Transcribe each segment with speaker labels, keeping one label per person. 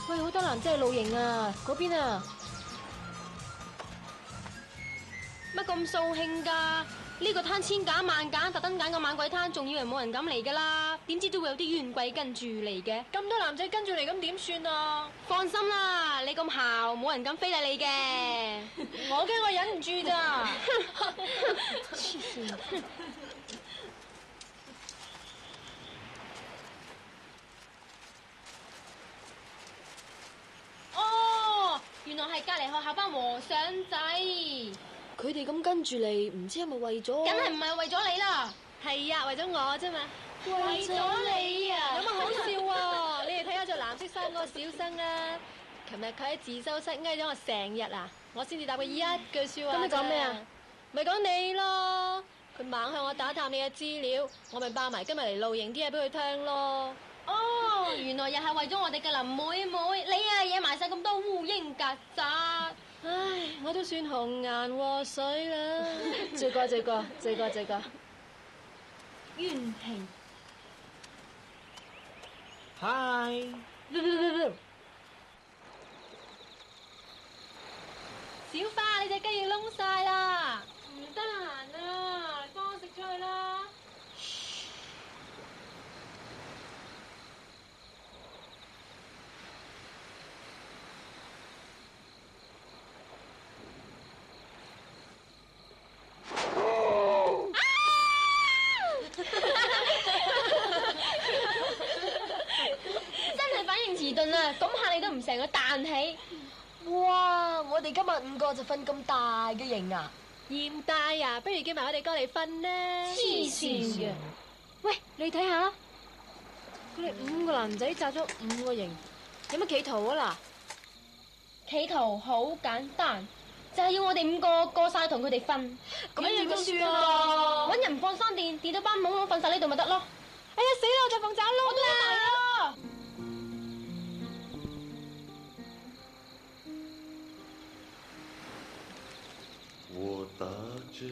Speaker 1: 喂，好多男仔去露營啊！嗰邊啊，乜咁掃興㗎？呢個攤千揀萬揀，特登揀個猛鬼攤，仲以為冇人敢嚟㗎啦，點知都會有啲冤鬼跟住嚟嘅。咁多男仔跟住嚟，咁點算啊？放心啦，你咁姣，冇人敢非禮你嘅。我驚我忍唔住咋。黐線！哦，原來係隔離學校班和尚仔。佢哋咁跟住嚟，唔知係咪為咗？梗係唔係為咗你啦，係啊，為咗我啫嘛。為咗你啊？有乜好笑啊？你哋睇下着藍色衫嗰個小生啊，琴日佢喺自修室嗌咗我成日啊，我先至答佢一句説話。咁你講咩啊？咪講你咯，佢猛向我打探你嘅資料，我咪爆埋今日嚟露營啲嘢俾佢聽咯。哦，原來又係為咗我哋嘅林妹妹，你啊惹埋晒咁多烏蠅曱甴。唉，我都算紅顏禍水啦。罪過罪過罪過罪過。冤氣。
Speaker 2: Hi。
Speaker 1: 小花，你隻雞翼燶晒啦，唔得閒啊，幫我食出去啦。遲鈍啦，咁下你都唔成個彈起。
Speaker 2: 哇！我哋今日5個就瞓咁大嘅營啊？
Speaker 1: 嫌大啊，不如叫埋我哋過嚟瞓啦。
Speaker 2: 黐線嘅。
Speaker 1: 喂，你睇下，佢哋5個男仔紮咗5個營，有乜企圖啊嗱？企圖好簡單，就係要我哋5個過晒同佢哋瞓。
Speaker 2: 咁樣點算啊？
Speaker 1: 搵人放山電，電到班懵佬瞓晒呢度咪得咯。哎呀死啦！我就放走窿啦！
Speaker 3: 我踏着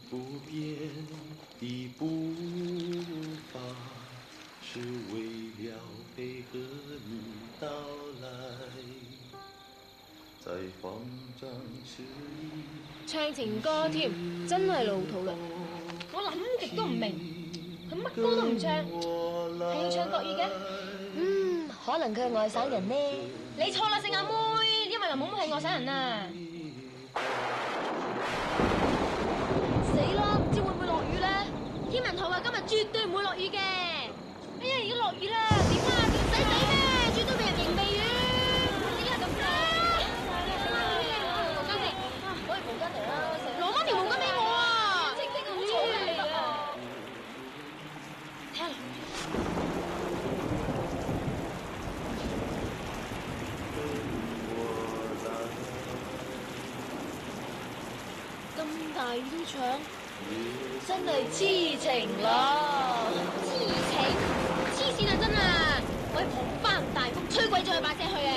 Speaker 3: 不变的步伐，是为了配合你到来。在慌张时，
Speaker 1: 唱情歌添，真係老土啦！我諗極都唔明，佢乜歌都唔唱，係要唱國語嘅？
Speaker 2: 可能佢係外省人呢？
Speaker 1: 你錯啦，聖阿妹，因為林妹妹係外省人啊！死啦！唔知會唔會落雨咧？天文台話今日絕對唔會落雨嘅。哎呀，而家落雨啦，點啊？點使死咩？最多俾人迎避雨。點解咁嘅？毛巾嚟，攞條毛巾嚟啦！攞翻條毛巾俾我啊！清清咁嘈你啊！睇下。咁大雨都唱，
Speaker 2: 真係痴情啦！
Speaker 1: 痴情，黐線啊真啊！我係狂翻大風，吹鬼咗佢把車去啊！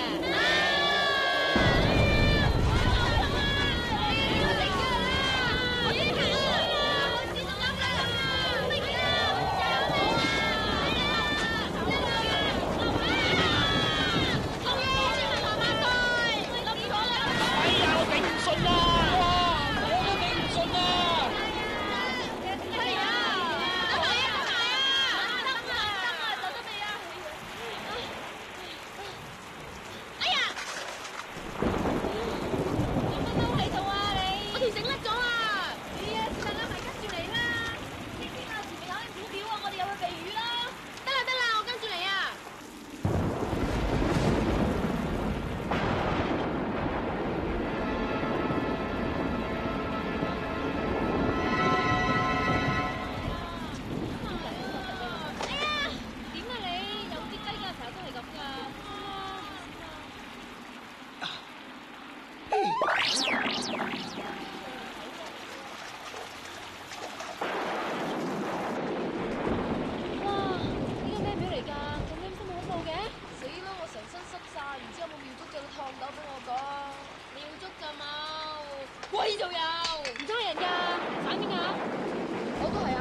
Speaker 1: 喂，仲有唔差人㗎，省邊㗎？我都係啊！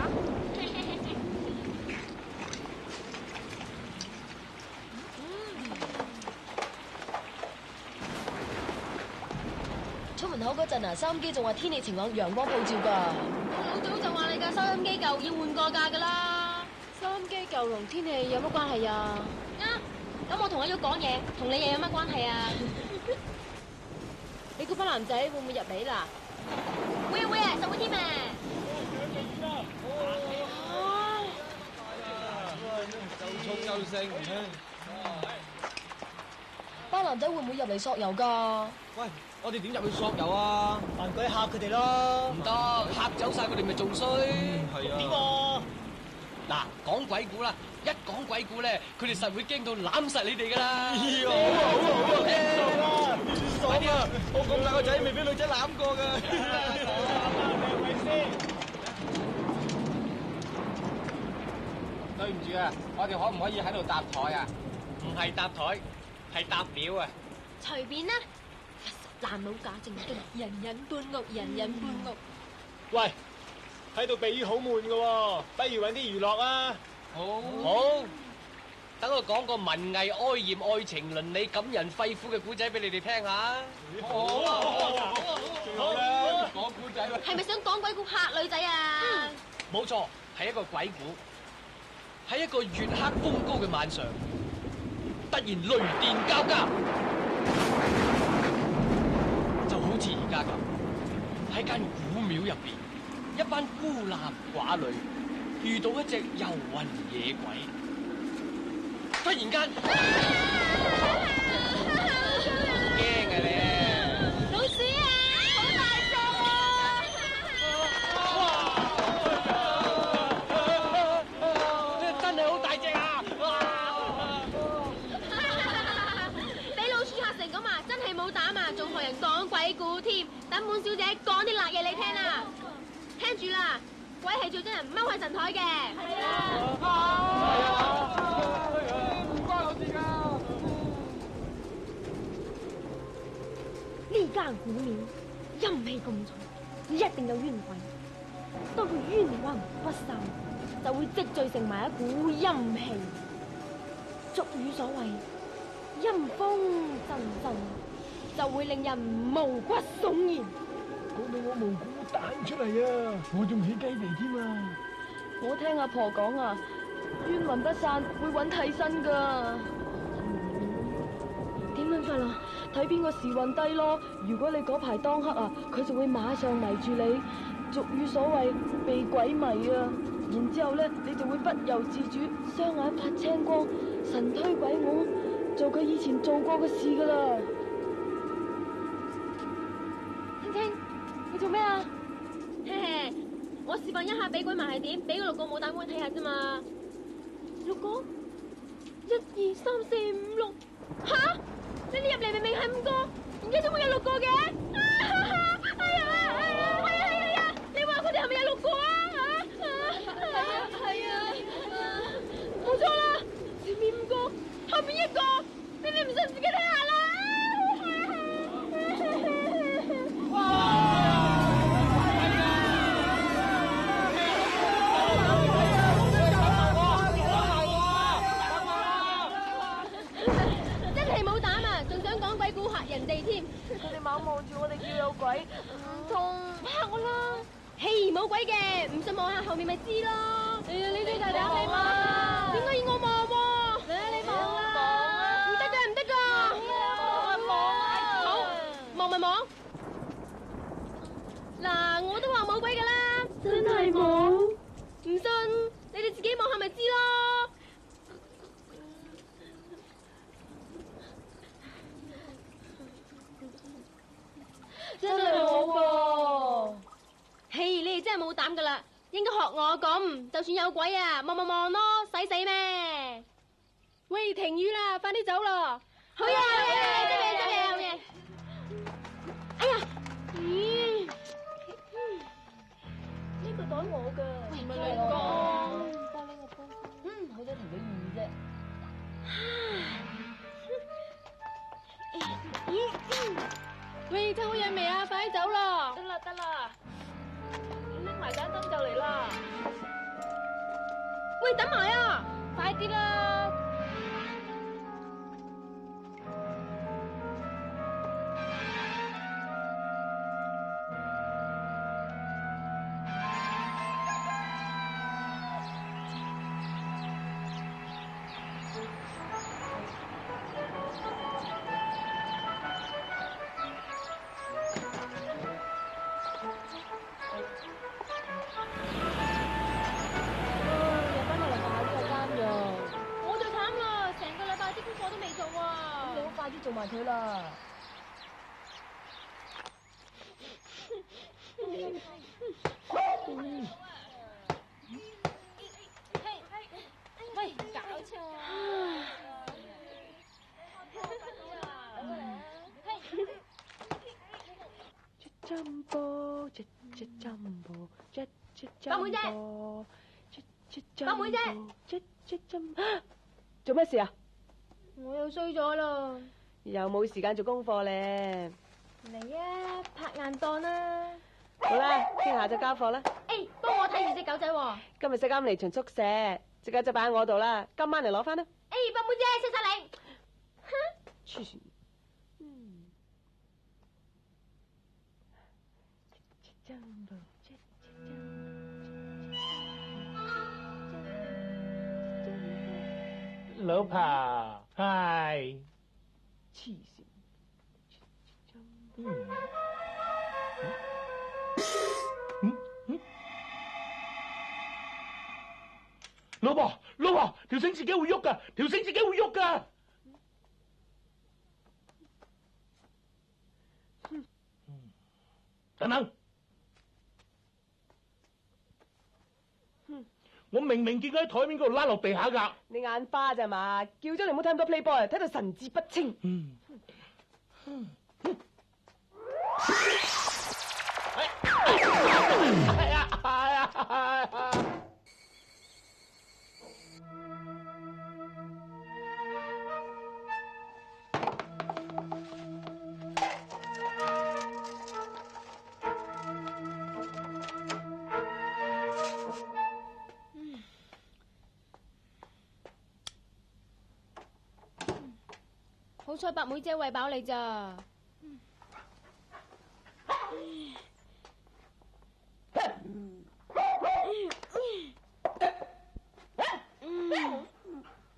Speaker 2: 出門口嗰陣啊，收音機仲話天氣晴朗，陽光普照㗎。
Speaker 1: 老早就話你架收音機舊，要換過架㗎啦。收音機舊同天氣有乜關係啊？咁我同阿玉講嘢，同你又有乜關係啊？你嗰班男仔會唔會入嚟啦？會啊，實會添啊！
Speaker 4: 夠衝夠性，
Speaker 2: 班男仔會唔會入嚟索油㗎？
Speaker 4: 喂，我哋點入去索油啊？
Speaker 5: 扮鬼嚇佢哋咯！
Speaker 4: 唔得，嚇走晒佢哋咪仲衰。係啊。
Speaker 5: 點喎？
Speaker 4: 嗱，講鬼故啦，一講鬼故咧，佢哋實會驚到攬實你哋㗎啦。
Speaker 5: 好啊！
Speaker 4: 快啲啊！
Speaker 5: 我咁大個仔未俾女仔攬過㗎。
Speaker 4: 對唔住啊，我哋可唔可以喺度搭台啊？唔係搭台，係搭廟啊！
Speaker 1: 隨便啦，爛佬假正經，人人搬屋，人人搬屋。
Speaker 5: 喂，喺度避雨好悶㗎喎，不如揾啲娛樂啊！
Speaker 4: 好。
Speaker 5: 好。
Speaker 4: 等我講個文藝哀艷、愛情倫理、感人肺腑嘅古仔俾你哋聽下。好啦，講古仔。
Speaker 1: 係咪想講鬼故嚇女仔啊？
Speaker 4: 冇錯，係一個鬼故。喺一個月黑風高嘅晚上，突然雷電交加，就好似而家咁，喺間古廟入邊，一班孤男寡女遇到一隻遊魂野鬼，突然間驚啊你！
Speaker 1: 老鼠啊，好大隻
Speaker 4: 啊！真係好大隻啊！
Speaker 1: 俾老鼠嚇成咁啊，真係冇膽啊，仲學人講鬼故添。等滿小姐講啲辣嘢你聽啊！聽住啦，鬼係做真人踎喺神台嘅。係啊。
Speaker 5: 唔關我事㗎。
Speaker 2: 呢間古廟陰氣咁重，一定有冤鬼。當佢冤魂不散，就會積聚成埋一股陰氣。俗語所謂陰風陣陣，就會令人毛骨悚然。
Speaker 5: 講到我毛骨彈出嚟啊！我仲起雞皮添啊！
Speaker 2: 我聽阿婆講啊，冤魂不散會揾替身噶。點樣法啊？睇邊個時運低咯。如果你嗰排當黑啊，佢就會馬上迷住你。俗語所謂被鬼迷啊，然之後咧，你就會不由自主，雙眼發青光，神推鬼拱，做佢以前做過嘅事噶啦。青青，你做咩啊？
Speaker 1: 嘿嘿，我示範一下俾鬼迷係點，俾個6個冇膽鬼睇下啫嘛。6個，1、2、3、4、5、6。吓？你哋入嚟明明係5個，而家點會有6個嘅？哎呀！你話佢哋係咪有6個啊？係啊，冇錯啦，前面5個，後面1個，你哋唔信自己睇下啦。真係冇膽啊，仲想講鬼故嚇人哋添。
Speaker 2: 佢哋猛望住我哋叫有鬼，唔通
Speaker 1: 嚇我啦！嘿，冇鬼嘅，唔信望下後面咪知咯。哎呀，你最大膽，你望啊！點解要我望喎？你望啦！唔得㗎，唔得㗎！好，望咪望。嗱，我都話冇鬼㗎啦。
Speaker 2: 真係冇？
Speaker 1: 唔信，你哋自己望下咪知咯。
Speaker 2: 真係冇噃！
Speaker 1: 嘿，你哋真係冇膽噶啦，應該學我咁，就算有鬼啊，望咪望咯，使死咩？喂，停雨啦，快啲走啦！好嘢，好嘢，真嘢，真嘢，好嘢！哎呀，
Speaker 2: 呢個袋我㗎，
Speaker 1: 唔係你講，
Speaker 2: 好多條嘅魚啫。
Speaker 1: 喂，睇好嘢未啊？快啲走啦！
Speaker 2: 得啦得啦，拎埋盞燈就嚟啦。
Speaker 1: 喂，等埋啊！快啲啦！
Speaker 2: 快啲做埋佢啦！
Speaker 1: 喂，搞錯啊！八妹姐，八妹姐，
Speaker 2: 做咩事啊？
Speaker 1: 我又衰咗咯。
Speaker 2: 又冇時間做功課咧。
Speaker 1: 嚟啊，拍硬檔啦！
Speaker 2: 好啦，聽下就交課啦。
Speaker 1: 誒，幫我睇住隻狗仔喎。
Speaker 2: 今日食啱嚟巡宿舍，隻狗仔擺喺我度啦，今晚嚟攞翻啦。哎，八妹姐，食晒你。哼，
Speaker 5: 黐線。老婆，係。黐線。老婆，條繩自己會喐噶，等等，我明明見佢喺台面嗰度拉落地下噶。
Speaker 6: 你眼花咋嘛？叫咗你唔好睇咁多 Playboy，睇到神志不清。
Speaker 2: 好彩白妹姐餵飽你咋。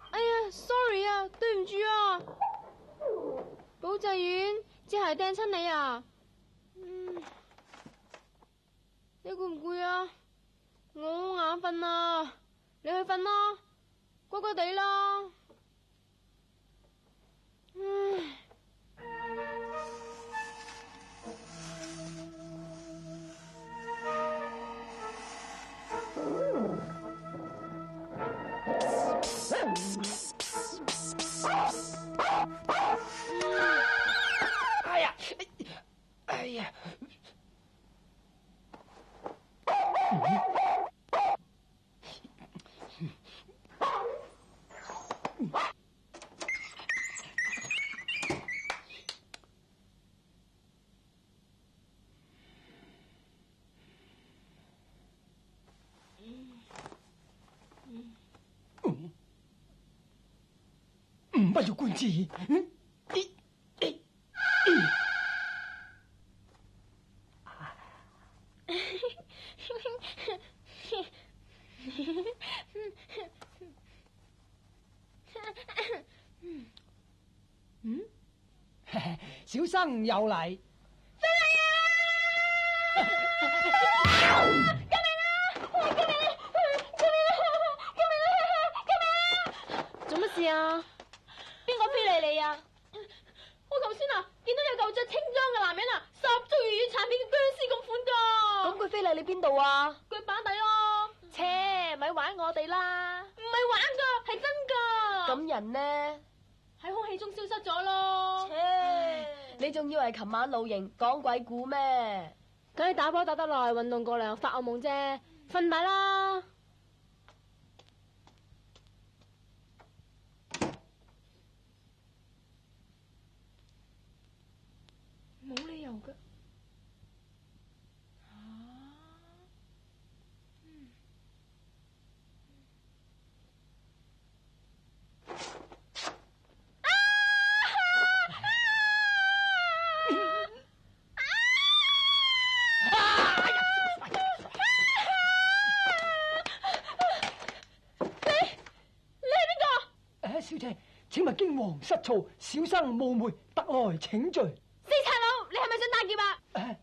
Speaker 2: 哎呀 ，sorry 啊，對唔住啊，保濟丸隻鞋掟親你啊。你攰唔攰啊？我好眼瞓啊，你去瞓啦，乖乖地啦。
Speaker 5: 哎呀！不要官字。小生又嚟。
Speaker 2: 非禮啊！救命啊！救命！做乜事啊？邊個非禮你啊？我頭先啊見到有嚿着青裝嘅男人啊，十足粵語殘片嘅僵屍咁款噶。咁佢非禮你邊度啊？腳板底咯。切，咪玩我哋啦！唔係玩噶，係真噶。咁人呢？喺空氣中消失咗咯。切，你仲以為琴晚露營講鬼故咩？咁你打波打得耐，運動過量，發惡夢啫，瞓埋啦。冇理由噶。
Speaker 5: 小姐，請勿驚惶失措，小生冒昧特來請罪。
Speaker 2: 死賊佬，你係咪想打劫啊？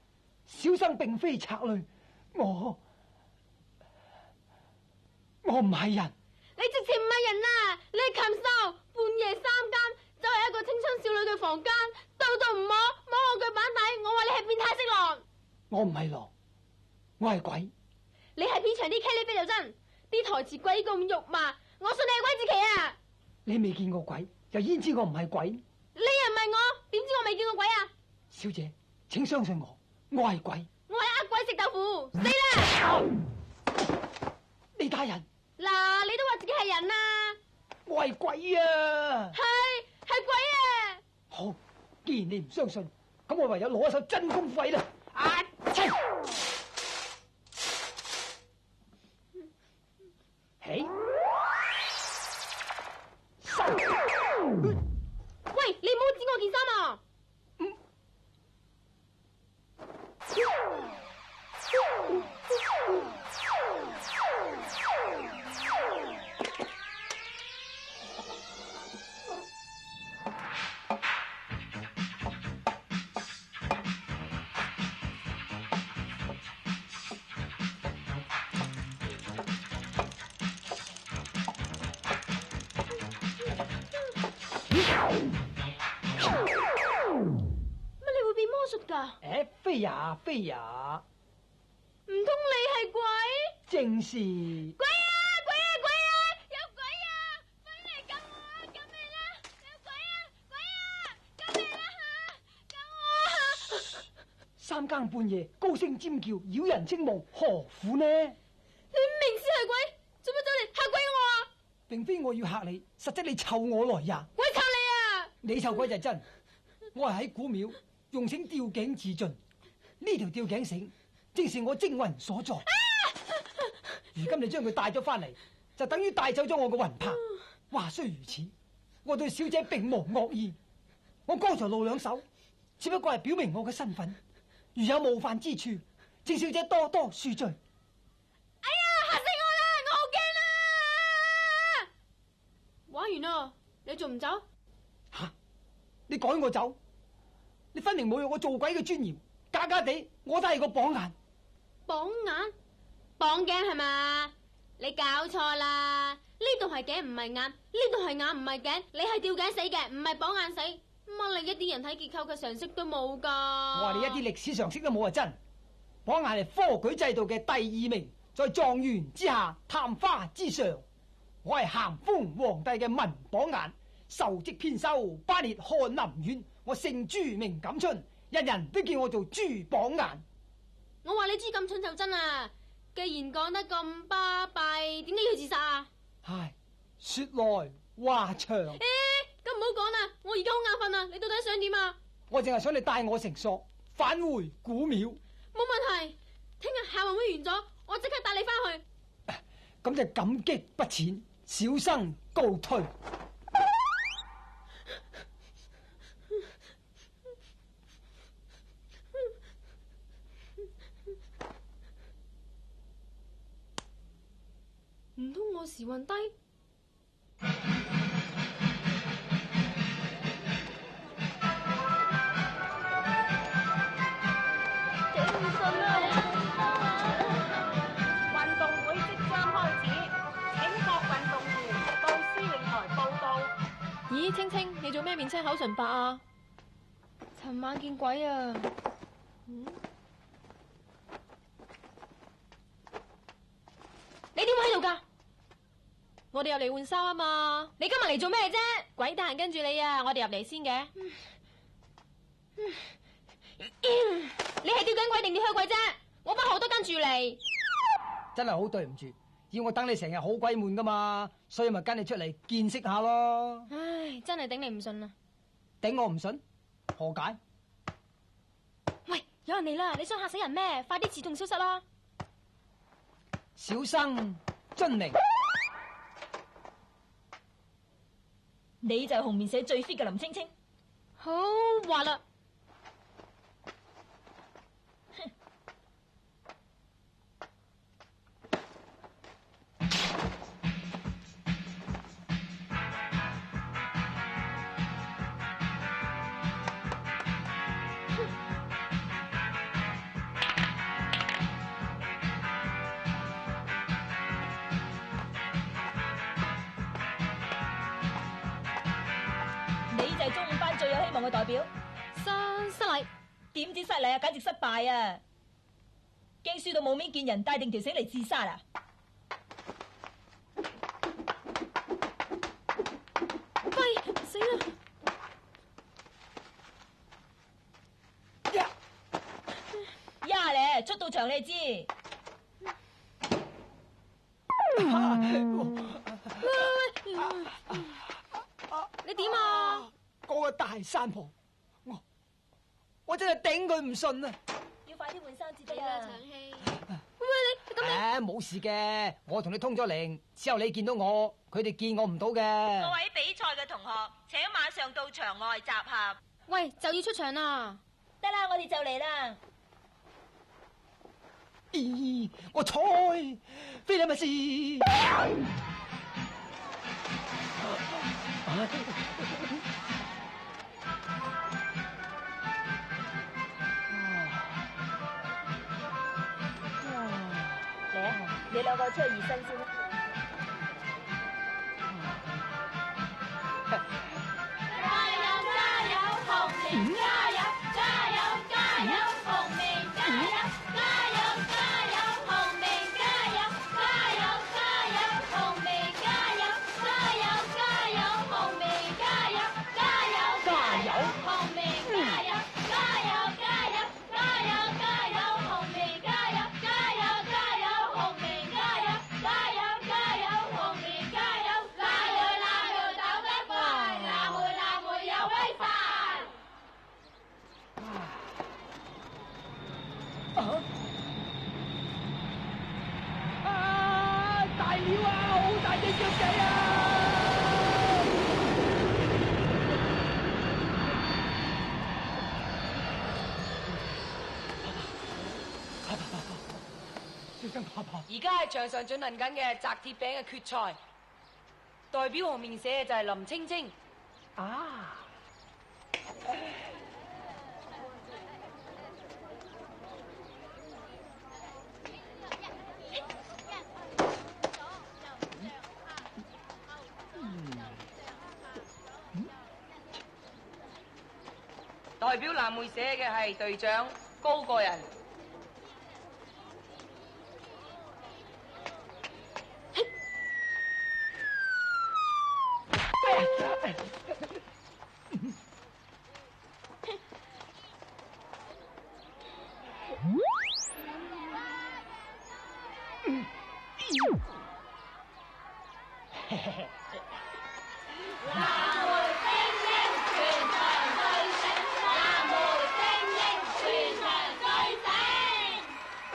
Speaker 5: 小生並非賊類，我唔係人。
Speaker 2: 你直情唔係人啊！你係禽獸，半夜三更走入一個青春少女嘅房間，到唔摸我腳板底，我話你係變態色狼。
Speaker 5: 我唔係狼，我係鬼。
Speaker 2: 你係片場啲茄喱啡就真，啲台詞鬼咁肉麻，我信你係鬼子棋啊！
Speaker 5: 你未見過鬼，又焉知我唔係鬼？
Speaker 2: 你又唔係我，點知我未見過鬼啊？
Speaker 5: 小姐，請相信我，我係鬼。
Speaker 2: 我係呃鬼食豆腐，死啦！
Speaker 5: 李大人，
Speaker 2: 嗱，你都話自己係人啊？
Speaker 5: 我係鬼啊！
Speaker 2: 係鬼啊！
Speaker 5: 好，既然你唔相信，咁我唯有攞一手真功夫啦！啊！嘿！收！
Speaker 1: 件衫啊！
Speaker 5: 誒，飛呀飛呀，
Speaker 1: 唔通你係鬼？
Speaker 5: 正是。
Speaker 1: 鬼啊鬼啊鬼啊！有鬼啊！快嚟救我啊！救命啦！有鬼啊鬼啊！救命啦吓！救我啊！
Speaker 5: 三更半夜高聲尖叫，擾人清夢，何苦呢？
Speaker 1: 你明知係鬼，做乜走嚟嚇鬼我啊？
Speaker 5: 並非我要嚇你，實質你湊我來呀！
Speaker 1: 鬼湊你啊！
Speaker 5: 你湊鬼就真，我係喺古廟用繩吊頸自盡，呢條吊頸繩正是我精魂所在。如今你將佢帶咗翻嚟，就等於帶走咗我嘅魂魄。話雖如此，我對小姐並無惡意。我剛才露兩手，只不過係表明我嘅身份。如有冒犯之處，請小姐多多恕罪。
Speaker 1: 哎呀，嚇死我啦！我好驚啊！玩完啦，你仲唔走？
Speaker 5: 吓，你趕我走？你分明侮辱我做鬼嘅尊嚴，假假地我都係個綁眼。
Speaker 1: 綁眼？綁頸係嘛？你搞錯啦！呢度係頸唔係眼，呢度係眼唔係頸，你係吊頸死嘅，唔係綁眼死。乜你一啲人體結構嘅常識都冇噶？
Speaker 5: 我話你一啲歷史常識都冇啊！真綁眼係科舉制度嘅第二名，在狀元之下，探花之上。我係咸豐皇帝嘅文綁眼，受職偏修，班列翰林院。我姓朱名錦春，人人都叫我做朱綁眼。
Speaker 1: 我話你朱錦春就真啊！既然講得咁巴閉，點解要自殺啊？
Speaker 5: 唉，說來話長。
Speaker 1: 咁唔好講啦，我而家好眼瞓啊！你到底想點啊？
Speaker 5: 我淨係想你帶我成索，返回古廟。
Speaker 1: 冇問題，聽日校運會完咗，我即刻帶你翻去。
Speaker 5: 咁就感激不淺，小生告退。
Speaker 1: 唔通我時運低？
Speaker 2: 頂唔順啊！運動會即將開始，請各運動員到司令台報到。
Speaker 7: 咦，青青，你做咩面青口唇白啊？
Speaker 1: 尋晚見鬼啊！你點會喺度㗎？
Speaker 7: 我哋入嚟換衫啊嘛！
Speaker 1: 你今日嚟做咩啫？
Speaker 7: 鬼得閒跟住你啊！我哋入嚟先嘅。
Speaker 1: 你係吊緊鬼定吊虛鬼啫？我班學都跟住嚟。
Speaker 5: 真係好對唔住，要我等你成日好鬼悶噶嘛，所以咪跟你出嚟見識下咯。
Speaker 1: 唉，真係頂你唔順啦！
Speaker 5: 頂我唔順？何解？
Speaker 1: 喂，有人嚟啦！你想嚇死人咩？快啲自動消失啦！
Speaker 5: 小生遵命。
Speaker 2: 你就係紅面社最 fit 嘅林青青。
Speaker 1: 好話啦。
Speaker 2: 就係中五班最有希望嘅代表，
Speaker 1: 失禮，
Speaker 2: 點知失禮啊？簡直失敗啊！驚輸到冇面見人，帶定條繩嚟自殺啊！
Speaker 1: 喂，死啦！
Speaker 2: 呀咧，出到場你知。
Speaker 1: 你點啊？
Speaker 5: 嗰個大山婆，我真係頂佢唔順啊！
Speaker 2: 要快啲換衫至得
Speaker 1: 啦，
Speaker 2: 啊！
Speaker 1: 長氣。喂，你咁樣
Speaker 5: 冇事嘅，我同你通咗靈，之後你見到我，佢哋見我唔到嘅。
Speaker 8: 各位比賽嘅同學，請馬上到場外集合。
Speaker 1: 喂，就要出場啦！
Speaker 2: 得啦，我哋就嚟啦。
Speaker 5: 咦，我猜非禮勿視。
Speaker 2: 嚟啊，你兩個出去熱身先啦。
Speaker 1: 加油加油，紅棉加油！加油加油，紅棉加油！加油加油，紅棉加油！加油加油，紅棉加油！加油加油，紅棉加油！加油加油，紅棉加油！加油加油，加油加油，紅棉加油！加油加油，紅棉加油！加油加油，紅棉加油！藍莓走得快，藍莓有威晒！
Speaker 5: 大料啊，好大隻雀仔啊！小心爬爬！
Speaker 6: 而家係場上進行緊嘅擲鐵餅嘅決賽，代表紅面社嘅就係林青青。
Speaker 5: 啊！
Speaker 6: 代表藍莓社嘅係隊長高個人。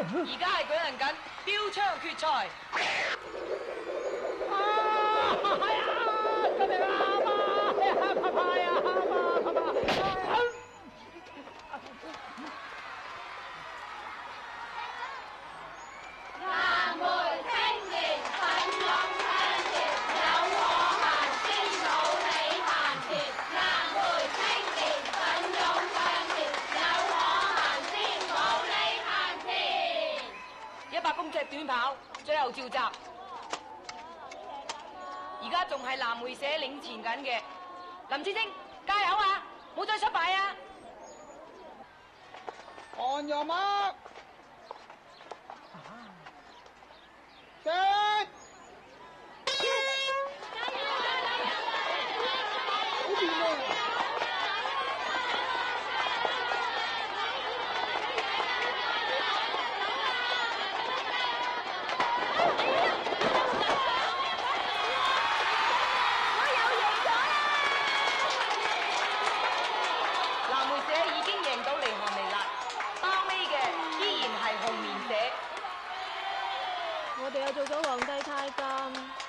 Speaker 6: 而家係舉行緊標槍決賽。
Speaker 5: 救命啊！爸爸呀！爸爸！
Speaker 1: 藍莓青年奮勇向前，有我行先冇你行前。藍莓青年奮勇向前，有我行先冇你行前。
Speaker 6: 100公尺短跑最後召集，而家仲係藍莓社領前緊嘅。林青青，加油啊！冇再失敗啊！
Speaker 5: On your mark. Set. 好掂啊！
Speaker 6: 藍莓社已經贏到離寒微辣，包尾嘅依然係紅棉社。
Speaker 7: 我哋又做咗皇帝太監，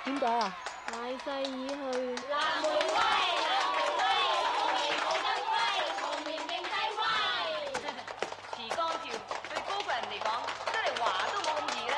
Speaker 2: 點解啊？
Speaker 7: 大勢已去。
Speaker 1: 藍莓威，藍莓威，紅棉冇得揮，紅棉命低威。
Speaker 6: 持竿跳對高個人嚟講，真係話都冇咁易啦。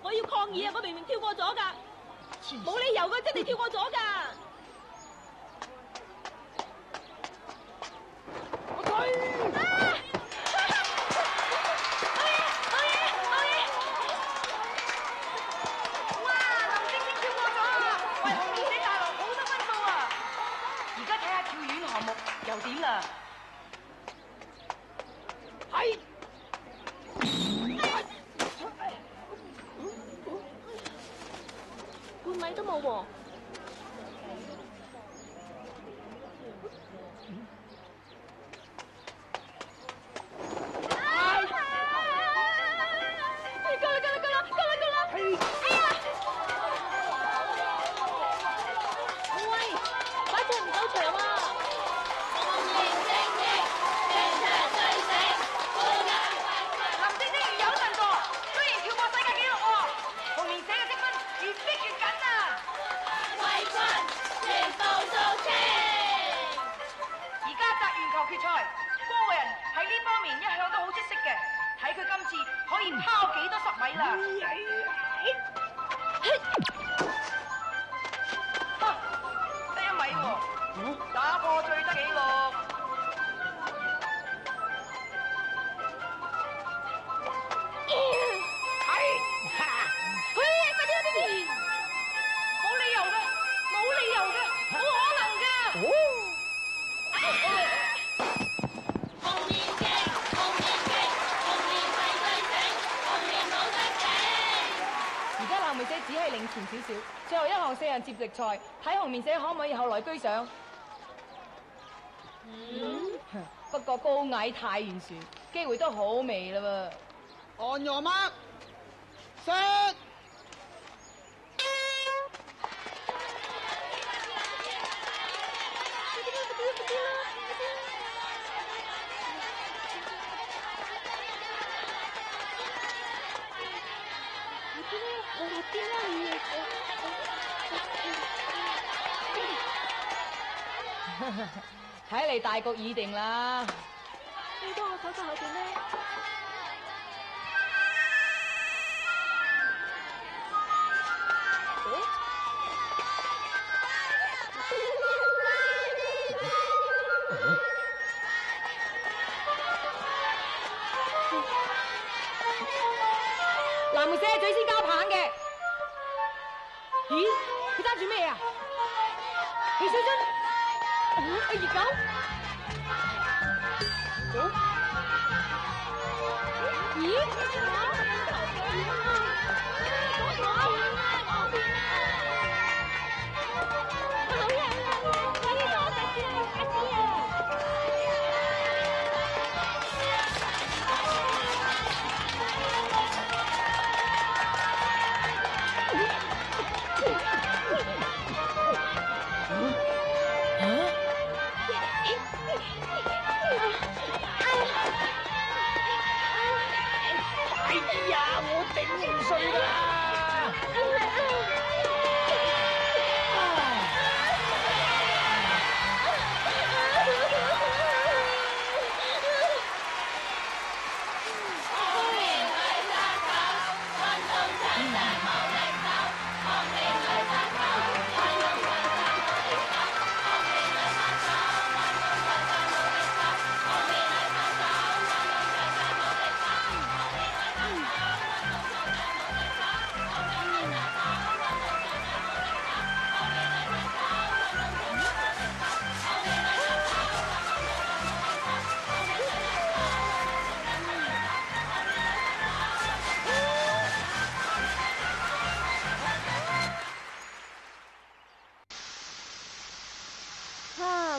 Speaker 2: 我要抗議啊！我明明跳過咗㗎，冇理由㗎，真係跳過咗㗎。
Speaker 5: 我推。
Speaker 6: 哇！林青青跳過咗啊，為紅棉社帶來好多分數啊！而家睇下跳遠項目又點啦？
Speaker 5: 係。
Speaker 2: 嘢都冇喎。
Speaker 6: 決賽，高人喺呢方面一向都好出色嘅，睇佢今次可以拋幾多10米啦！得1米喎，打破最低紀錄。冇理由嘅，冇理由嘅，冇可能嘅。
Speaker 8: 紅棉社只係領前少少，最後一項4人接力賽，睇紅棉社可唔可以後來居上。不過高矮太懸殊，機會都好微啦噃。
Speaker 9: On your mark, set。
Speaker 8: 睇嚟大局已定啦。
Speaker 2: 你幫我睇下後邊咧。
Speaker 8: 藍梅社係最先交棒嘅。咦？佢揸住咩啊？汽水樽。熱狗。咦？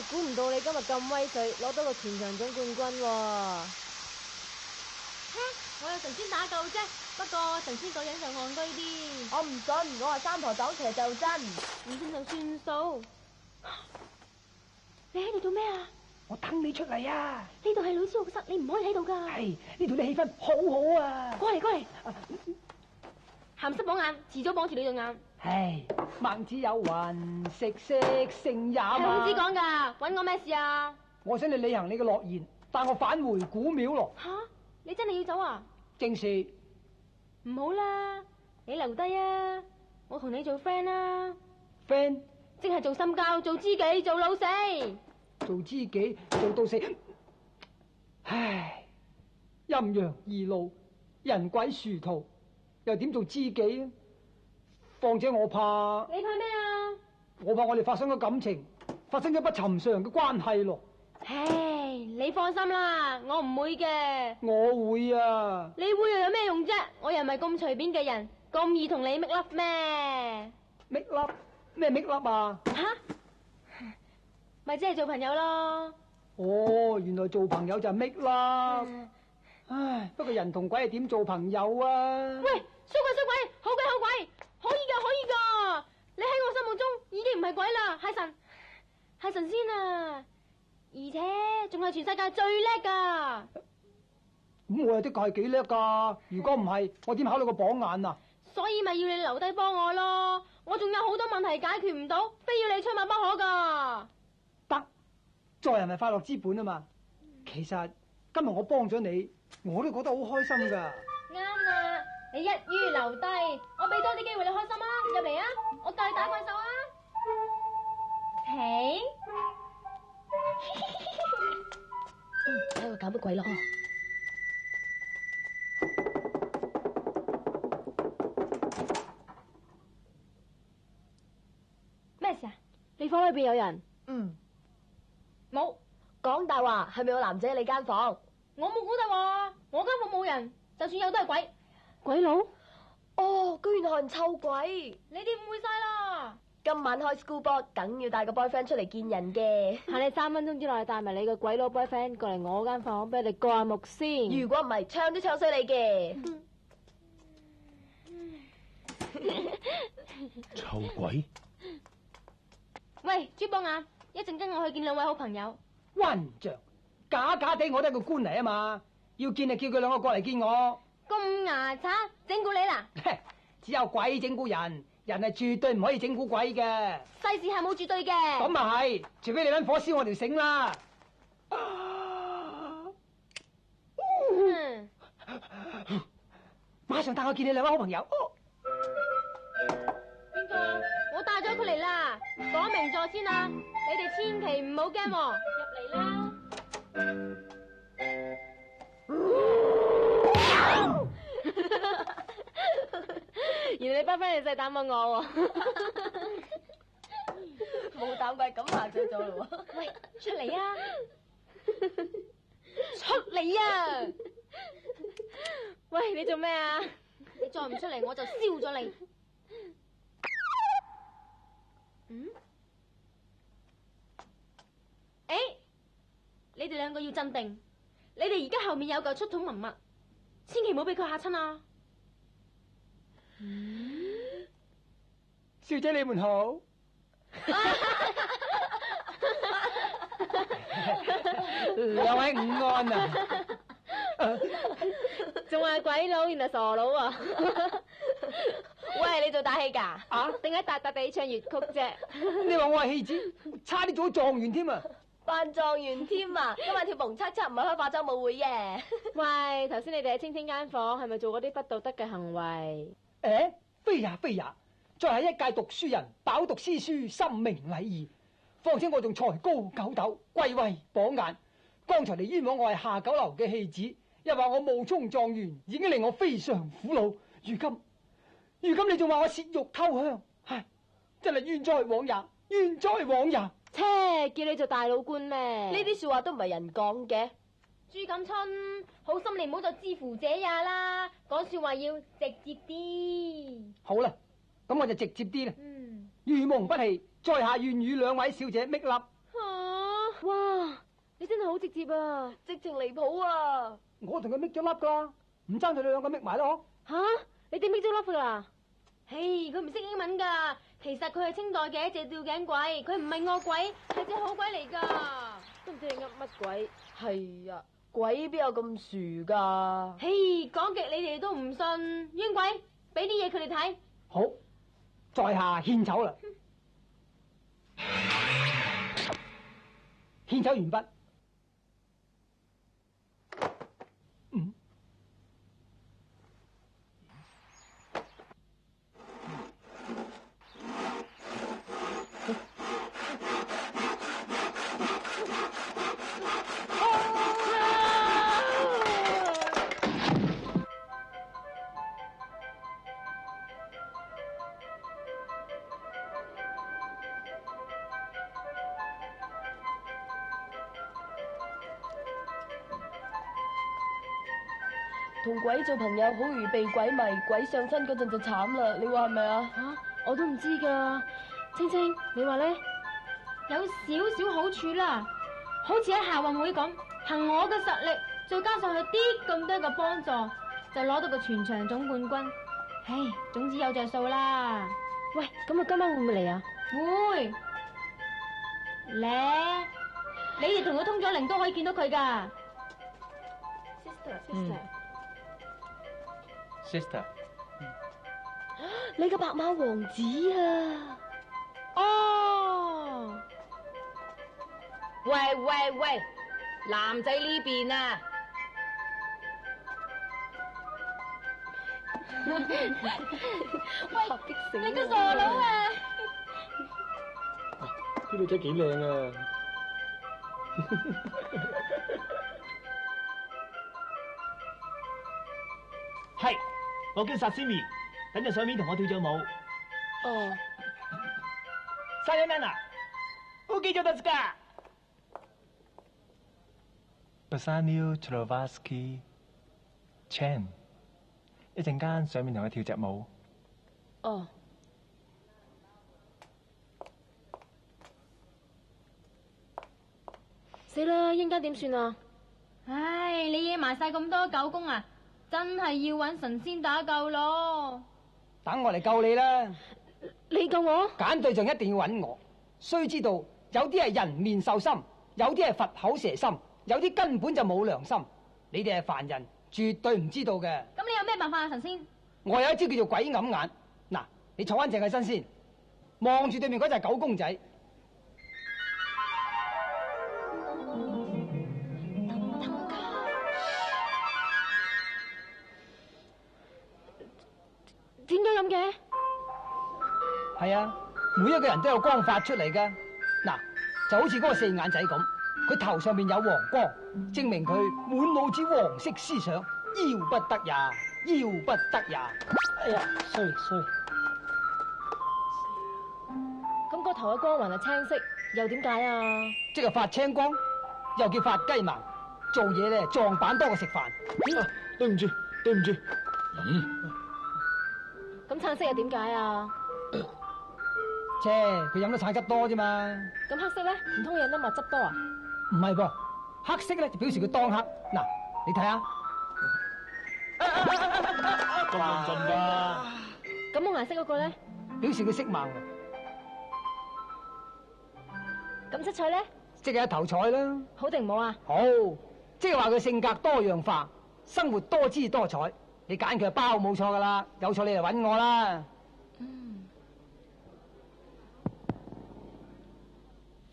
Speaker 2: 估唔到你今日咁威水，攞到個全場總冠軍喎！我有神仙打救啫，不過神仙個樣就戇居啲。我唔信，我話三婆走邪就真，唔信就算數。你喺度做咩啊？
Speaker 5: 我等你出嚟啊！
Speaker 2: 呢度係女師學室，你唔可以喺度噶。
Speaker 5: 係呢度啲氣氛好好啊！
Speaker 2: 過嚟過嚟，鹹濕綁眼，遲早綁住你對眼。
Speaker 5: 唉，孟子有云：食色性也嘛。
Speaker 2: 係孔子講噶，搵我咩事啊？
Speaker 5: 我想你履行你嘅諾言，帶我返回古廟咯。
Speaker 2: 吓，你真係要走啊？
Speaker 5: 正是。
Speaker 2: 唔好啦，你留低啊！我同你做 friend 啊。
Speaker 5: friend
Speaker 2: 即係做心交，做知己，做老死。
Speaker 5: 做知己，做到死。唉，陰陽二路，人鬼殊途，又點做知己啊？況且我怕，
Speaker 2: 你怕咩啊？
Speaker 5: 我怕我哋發生咗感情，發生咗不尋常嘅關係咯。
Speaker 2: 唉，你放心啦，我唔會嘅。
Speaker 5: 我會啊。
Speaker 2: 你會又有咩用啫？我又唔係咁隨便嘅人，咁易同你 make love 咩？
Speaker 5: 搣粒咩搣粒啊？
Speaker 2: 吓，咪即係做朋友咯。
Speaker 5: 哦，原來做朋友就係搣粒。唉，不過人同鬼係點做朋友啊？
Speaker 2: 喂，衰鬼，好鬼，可以噶，你喺我心目中已經唔係鬼啦，係神仙啊，而且仲係全世界最叻噶。
Speaker 5: 咁我又的確係幾叻噶，如果唔係，我點考到個榜眼啊？
Speaker 2: 所以咪要你留低幫我咯，我仲有好多問題解決唔到，非要你出馬不可噶。
Speaker 5: 得，做人係快樂之本啊嘛。其實今日我幫咗你，我都覺得好開心噶。
Speaker 2: 啱啦，你一於留低，我俾多啲機會你開心啊！入嚟啊，我帶你打怪獸啊！停！
Speaker 1: 睇我搞乜鬼咯？
Speaker 2: 咩事啊？
Speaker 7: 你房裏邊有人？
Speaker 2: 冇，
Speaker 1: 講大話，係咪有男仔喺你間房？
Speaker 2: 我冇估大話，我間房冇人，就算有都係鬼。
Speaker 7: 鬼佬？
Speaker 1: 哦，居然係人臭鬼！
Speaker 2: 你哋誤會晒啦！
Speaker 1: 今晚開 school ball，梗要帶個 boyfriend 出嚟見人嘅。
Speaker 7: 限你3分鐘之內帶埋你個鬼佬 boyfriend 過嚟我間房，俾你過下目先。
Speaker 1: 如果唔係，唱都唱衰你嘅。
Speaker 3: 臭鬼！
Speaker 2: 喂，豬幫眼，一陣跟我去見兩位好朋友。
Speaker 5: 混帳，假地我都係個官嚟啊嘛，要見就叫佢兩個過嚟見我。
Speaker 2: 咁牙刷，整蠱你啦！
Speaker 5: 只有鬼整蠱人，人係絕對唔可以整蠱鬼嘅。
Speaker 2: 世事係冇絕對嘅。
Speaker 5: 咁啊係，除非你搵火燒我條繩啦。馬上帶我見你兩位好朋友。
Speaker 2: 邊個？我帶咗佢嚟啦，講明咗先啦，你哋千祈唔好驚喎，入嚟啦。
Speaker 7: 原來你班 friend 你細膽過我喎，
Speaker 1: 冇膽鬼咁嚇咗咗咯喎！
Speaker 2: 喂，出嚟啊！出嚟啊！
Speaker 7: 喂，你做咩啊？
Speaker 2: 你再唔出嚟，我就燒咗你。你哋兩個要鎮定，你哋而家後面有嚿出土文物，千祈唔好俾佢嚇親啊！
Speaker 5: 小姐你們好。兩位午安啊！
Speaker 7: 仲係鬼佬，原來傻佬啊！
Speaker 1: 喂，你做打戲㗎？
Speaker 5: 啊？
Speaker 7: 定係笪笪地唱粵曲啫？
Speaker 5: 你話我係戲子，差啲做狀元添啊！
Speaker 1: 扮狀元添啊！今晚跳蹦恰恰唔係開化妝舞會嘅。
Speaker 7: 喂，頭先你哋喺青青間房係咪做嗰啲不道德嘅行為？
Speaker 5: 誒，非也，在下一介讀書人，飽讀詩書，深明禮儀。況且我仲才高九斗，貴為榜眼。剛才你冤枉我係下九流嘅戲子，又話我冒充狀元，已經令我非常苦惱。如今你仲話我竊玉偷香，唉，真係冤哉枉也，冤哉枉也。
Speaker 7: 切，叫你做大老官咩？
Speaker 1: 呢啲說話都唔係人講嘅。
Speaker 2: 朱錦春，好心你唔好再知乎者也啦，講說話要直接啲。
Speaker 5: 好啦，咁我就直接啲啦。如蒙不棄，在下願與兩位小姐搣粒。
Speaker 7: 哇，你真係好直接啊！
Speaker 1: 直情離譜啊！
Speaker 5: 我同佢搣咗粒噶，唔爭佢哋兩個搣埋咯。
Speaker 7: 吓，你點搣咗粒噶？
Speaker 2: 嘿，佢唔識英文噶，其實佢係清代嘅一隻吊頸鬼，佢唔係惡鬼，係隻好鬼嚟噶。
Speaker 7: 都唔知你噏乜鬼。
Speaker 1: 係啊，鬼邊有咁殊噶？
Speaker 2: 嘿，講極你哋都唔信，冤鬼，俾啲嘢佢哋睇。
Speaker 5: 好，在下獻醜啦。獻醜完畢。
Speaker 1: 同鬼做朋友好容易被鬼迷，鬼上身嗰陣就慘啦，你話係咪啊？
Speaker 2: 吓，我都唔知噶。青青，你話咧？
Speaker 1: 有少少好處啦，好似喺夏運會咁，憑我嘅實力，再加上佢啲咁多嘅幫助，就攞到個全場總冠軍。唉，總之有着數啦。
Speaker 2: 喂，咁啊，今晚會唔會嚟啊？
Speaker 1: 會咧，你哋同佢通咗靈都可以見到佢噶。
Speaker 4: Sister，
Speaker 2: 你個白馬王子啊！
Speaker 8: 哦，喂，男仔呢邊啊！
Speaker 1: 喂，你個傻佬啊！
Speaker 4: 啲女仔幾靚啊！
Speaker 10: 係，我叫薩斯米，等陣上面同我跳咗舞。
Speaker 2: 哦。
Speaker 10: さよなら。お元気ですか？
Speaker 11: Bassanio Trovatsky Chan， 一陣間上面同佢跳隻舞。
Speaker 2: 哦。死啦！應該點算啊？
Speaker 1: 唉，你惹埋晒咁多狗公啊！真係要揾神仙打救咯！
Speaker 5: 等我嚟救你啦！
Speaker 2: 你救我？
Speaker 5: 揀對象一定要揾我。須知道有啲係人面獸心，有啲係佛口蛇心，有啲根本就冇良心。你哋係凡人，絕對唔知道嘅。
Speaker 1: 咁你有咩辦法啊，神仙？
Speaker 5: 我有一招叫做鬼揞眼。嗱，你坐翻正起身先，望住對面嗰隻狗公仔。
Speaker 2: 點解咁嘅？
Speaker 5: 係啊，每一個人都有光發出嚟噶。嗱，就好似嗰個四眼仔咁，佢頭上面有黃光，證明佢滿腦子黃色思想，要不得呀，要不得呀。哎呀，衰。
Speaker 2: 咁個頭嘅光環係青色，又點解啊？
Speaker 5: 即係發青光，又叫發雞盲。做嘢咧撞板多過食飯。
Speaker 4: 對唔住。
Speaker 2: 咁橙色又點解啊？
Speaker 5: 切，佢飲得橙汁多啫嘛。
Speaker 2: 咁黑色咧，唔通飲得蜜汁多啊？
Speaker 5: 唔係噃，黑色咧就表示佢當黑。嗱，你睇下，
Speaker 10: 咁認真㗎？
Speaker 2: 咁冇顏色嗰個咧，
Speaker 5: 表示佢色盲。
Speaker 2: 咁七彩咧，
Speaker 5: 即係一頭彩啦。
Speaker 2: 好定唔好啊？
Speaker 5: 好，即係話佢性格多樣化，生活多姿多彩。你揀佢係包冇錯噶啦，有錯你嚟揾我啦。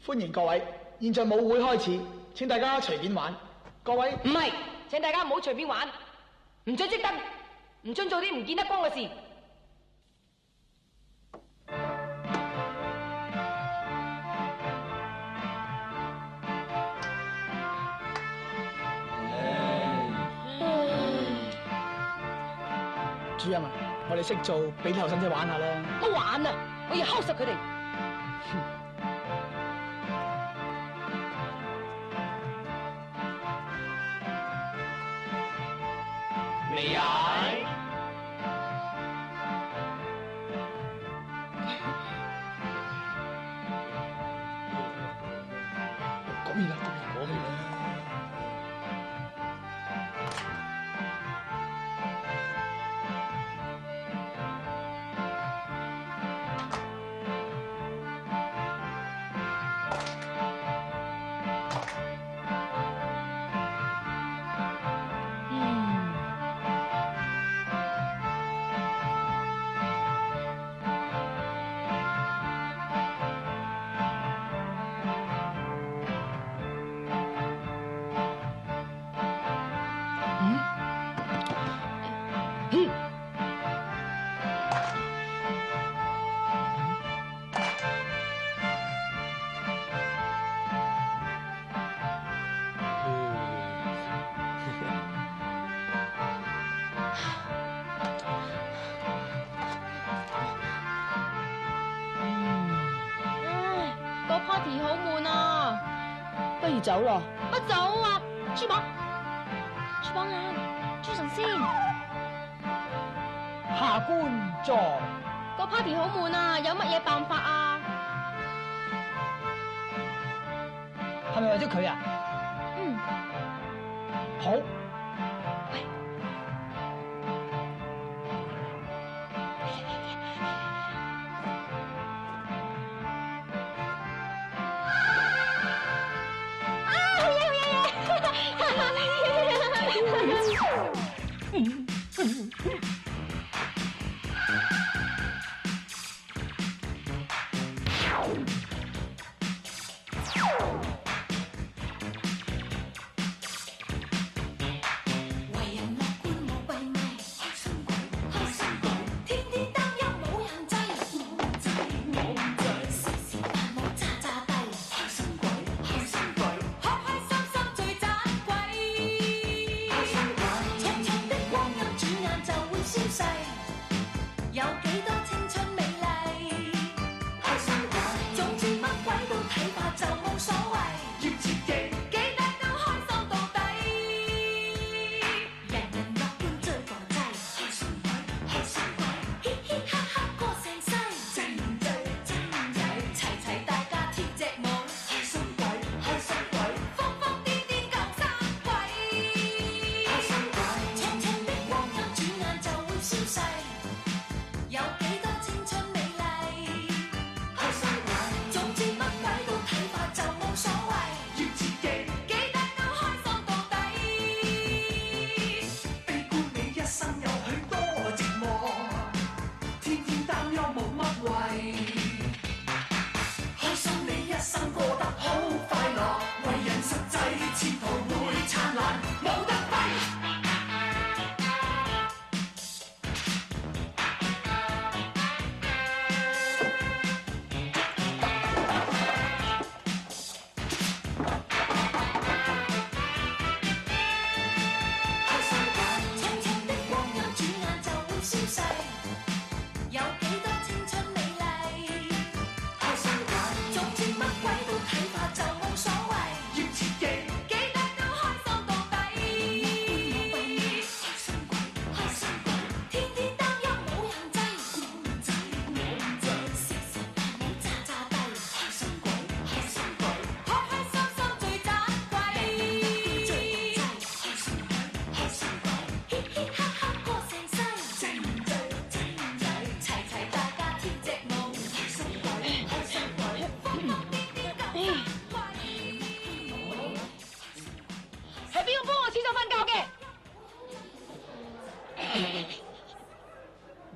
Speaker 9: 歡迎各位，現在舞會開始，請大家隨便玩。各位
Speaker 8: 唔係，請大家唔好隨便玩，唔准熄燈，唔准做啲唔見得光嘅事。
Speaker 9: 主任啊，我哋識做，俾啲後生仔玩下啦。
Speaker 8: 都玩啊！我要敲實佢哋。
Speaker 10: 你係？
Speaker 9: 嗰邊啦，嗰邊啦。
Speaker 1: party 好悶啊，
Speaker 2: 不如走咯。
Speaker 1: 乜走啊？豬榜眼，豬神仙。
Speaker 5: 下官在。
Speaker 1: 個 party 好悶啊，有乜嘢辦法啊？
Speaker 5: 係咪為咗佢啊？
Speaker 1: 嗯。
Speaker 5: 好。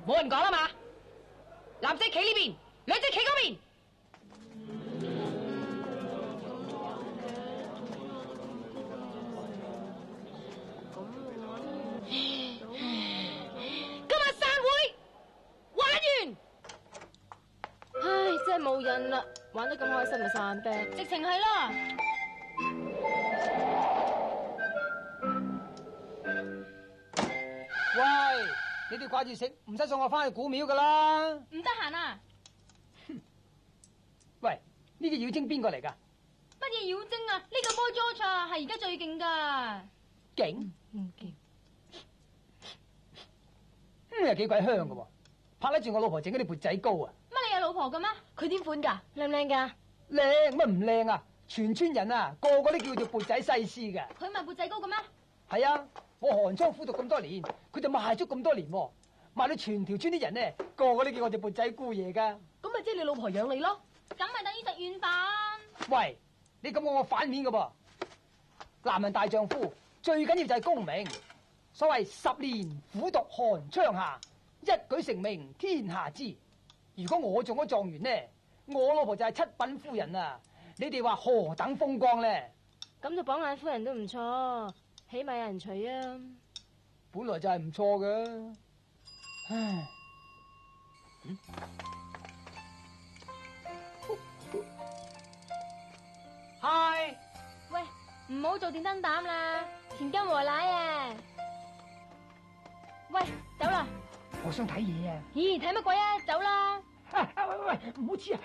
Speaker 8: 冇人講啦嘛，男仔企呢邊，女仔企嗰邊。今日散會玩完，
Speaker 7: 唉，真係冇癮啦！玩得咁開心就散啤，
Speaker 1: 直情係啦。
Speaker 5: 喂，你哋掛住食，唔使送我翻去古廟噶啦。
Speaker 1: 唔得閒啊！
Speaker 5: 喂，呢個妖精邊個嚟噶？
Speaker 1: 乜嘢妖精啊？呢個 Boy George 啊，係而家最勁噶。
Speaker 5: 勁？
Speaker 7: 勁。
Speaker 5: 又幾鬼香噶喎！拍得住我老婆整嗰啲缽仔糕啊！
Speaker 1: 乜你有老婆噶咩？
Speaker 7: 佢點款噶？靚唔靚噶？
Speaker 5: 靚乜唔靚啊？全村人啊，個個都叫做缽仔西施噶。
Speaker 1: 佢賣缽仔糕嘅咩？
Speaker 5: 係啊，我寒窗苦讀咁多年，佢就賣足咁多年，賣到全條村啲人呢，個個都叫我哋缽仔姑爺噶。
Speaker 7: 咁咪即係你老婆養你咯？
Speaker 1: 咁咪等於食軟飯。
Speaker 5: 喂，你咁講我反面噶噃？男人大丈夫最緊要就係功名。所謂10年苦讀寒窗下，一舉成名天下知。如果我中咗狀元呢，我老婆就係7品夫人啊！你哋話何等風光呢？
Speaker 7: 咁就榜眼夫人都唔錯，起碼有人娶啊！
Speaker 5: 本來就係唔錯噶，唉。
Speaker 8: 嗨，
Speaker 1: 喂，唔好做電燈膽啦，田金和奶啊！喂，走啦！
Speaker 5: 我想睇嘢啊！
Speaker 1: 咦，睇乜鬼啊？走啦！
Speaker 5: 喂，唔好黐啊！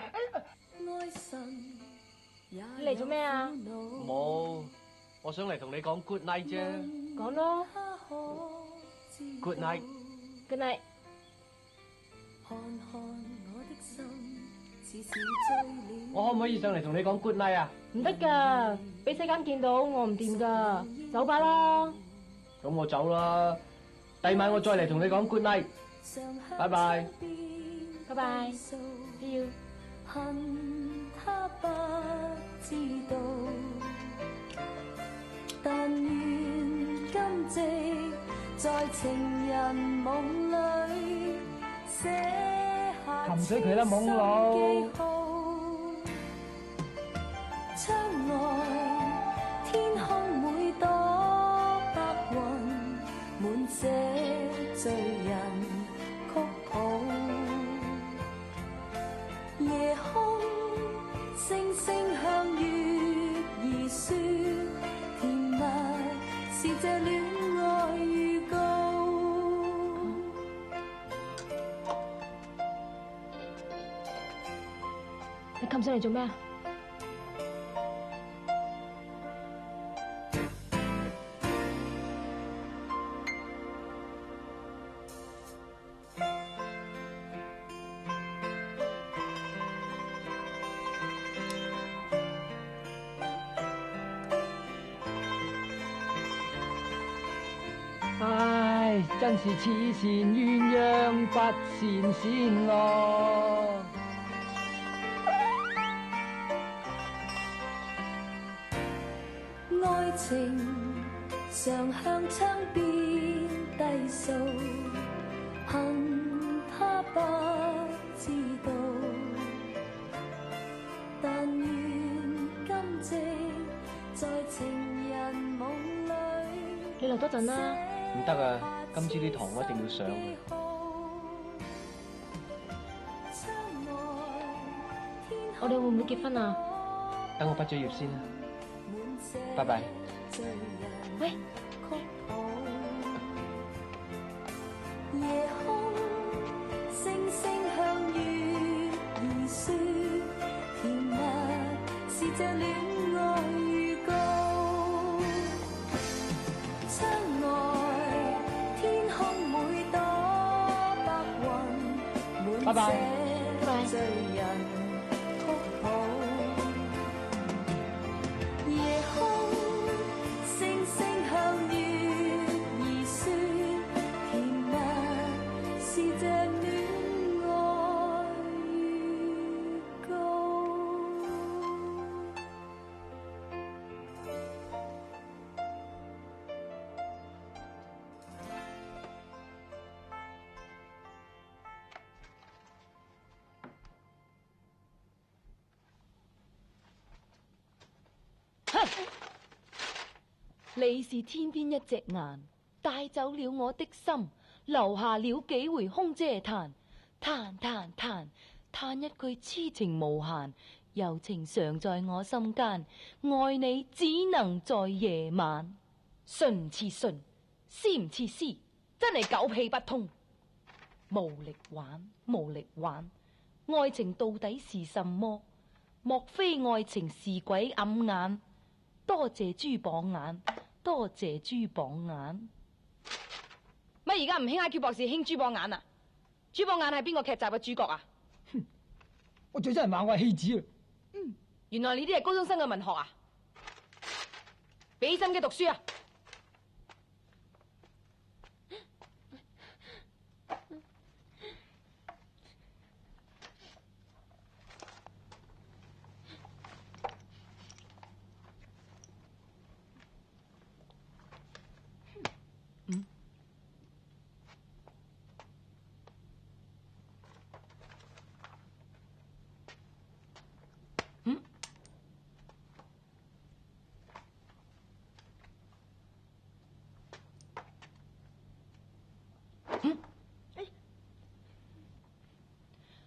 Speaker 7: 你嚟做咩啊？
Speaker 4: 冇，我想嚟同你講 good night 啫。
Speaker 7: 講咯
Speaker 4: ，good night。Good
Speaker 7: night。
Speaker 4: 我可唔可以上嚟同你講 good night 啊？
Speaker 7: 唔得噶，俾世間見到我唔掂噶，走吧啦。
Speaker 4: 咁我走啦，第晚我再嚟同你講 good night。拜拜。
Speaker 7: 拜拜。See you。
Speaker 12: 恨他不知道，但願今夕在情人夢裏寫下
Speaker 5: 擒死佢啦，懵佬！
Speaker 12: 窗外天空每朵白雲，滿寫醉人曲譜。夜空星星向月兒說，甜蜜是這戀愛預告。
Speaker 7: 你擒上嚟做咩啊？
Speaker 5: 唉，真是此善鴛鴦不羨仙咯。
Speaker 12: 愛情常向窗邊低訴，恨他不知道，但願今夕在情人夢裏。
Speaker 7: 你留多陣啦。
Speaker 4: 唔得啊，今朝啲堂我一定要上嘅。
Speaker 7: 我哋會唔會結婚啊？
Speaker 4: 等我畢咗業先啦。拜拜。
Speaker 7: 喂。
Speaker 12: 夜空星星向月兒說，甜蜜是這戀愛預告。窗外天空每朵白雲，滿寫醉人曲譜。夜空星星向月兒說，甜蜜是這戀愛預告。
Speaker 2: 你是天邊一隻雁，帶走了我的心，留下了幾回空嗟嘆，嘆嘆嘆嘆一句痴情無限，柔情常在我心間，愛你只能在夜晚。信唔似信，詩唔似詩，真係狗屁不通，無力玩，無力玩，愛情到底是什麼？莫非愛情是鬼揞眼？多謝珠榜眼，多謝珠榜眼。
Speaker 8: 乜而家唔興 IQ 博士，興珠榜眼啊？珠榜眼係邊個劇集嘅主角啊？
Speaker 5: 我最憎人話我係戲子啊！
Speaker 8: 原來你啲係高中生嘅文學啊！俾心機讀書啊！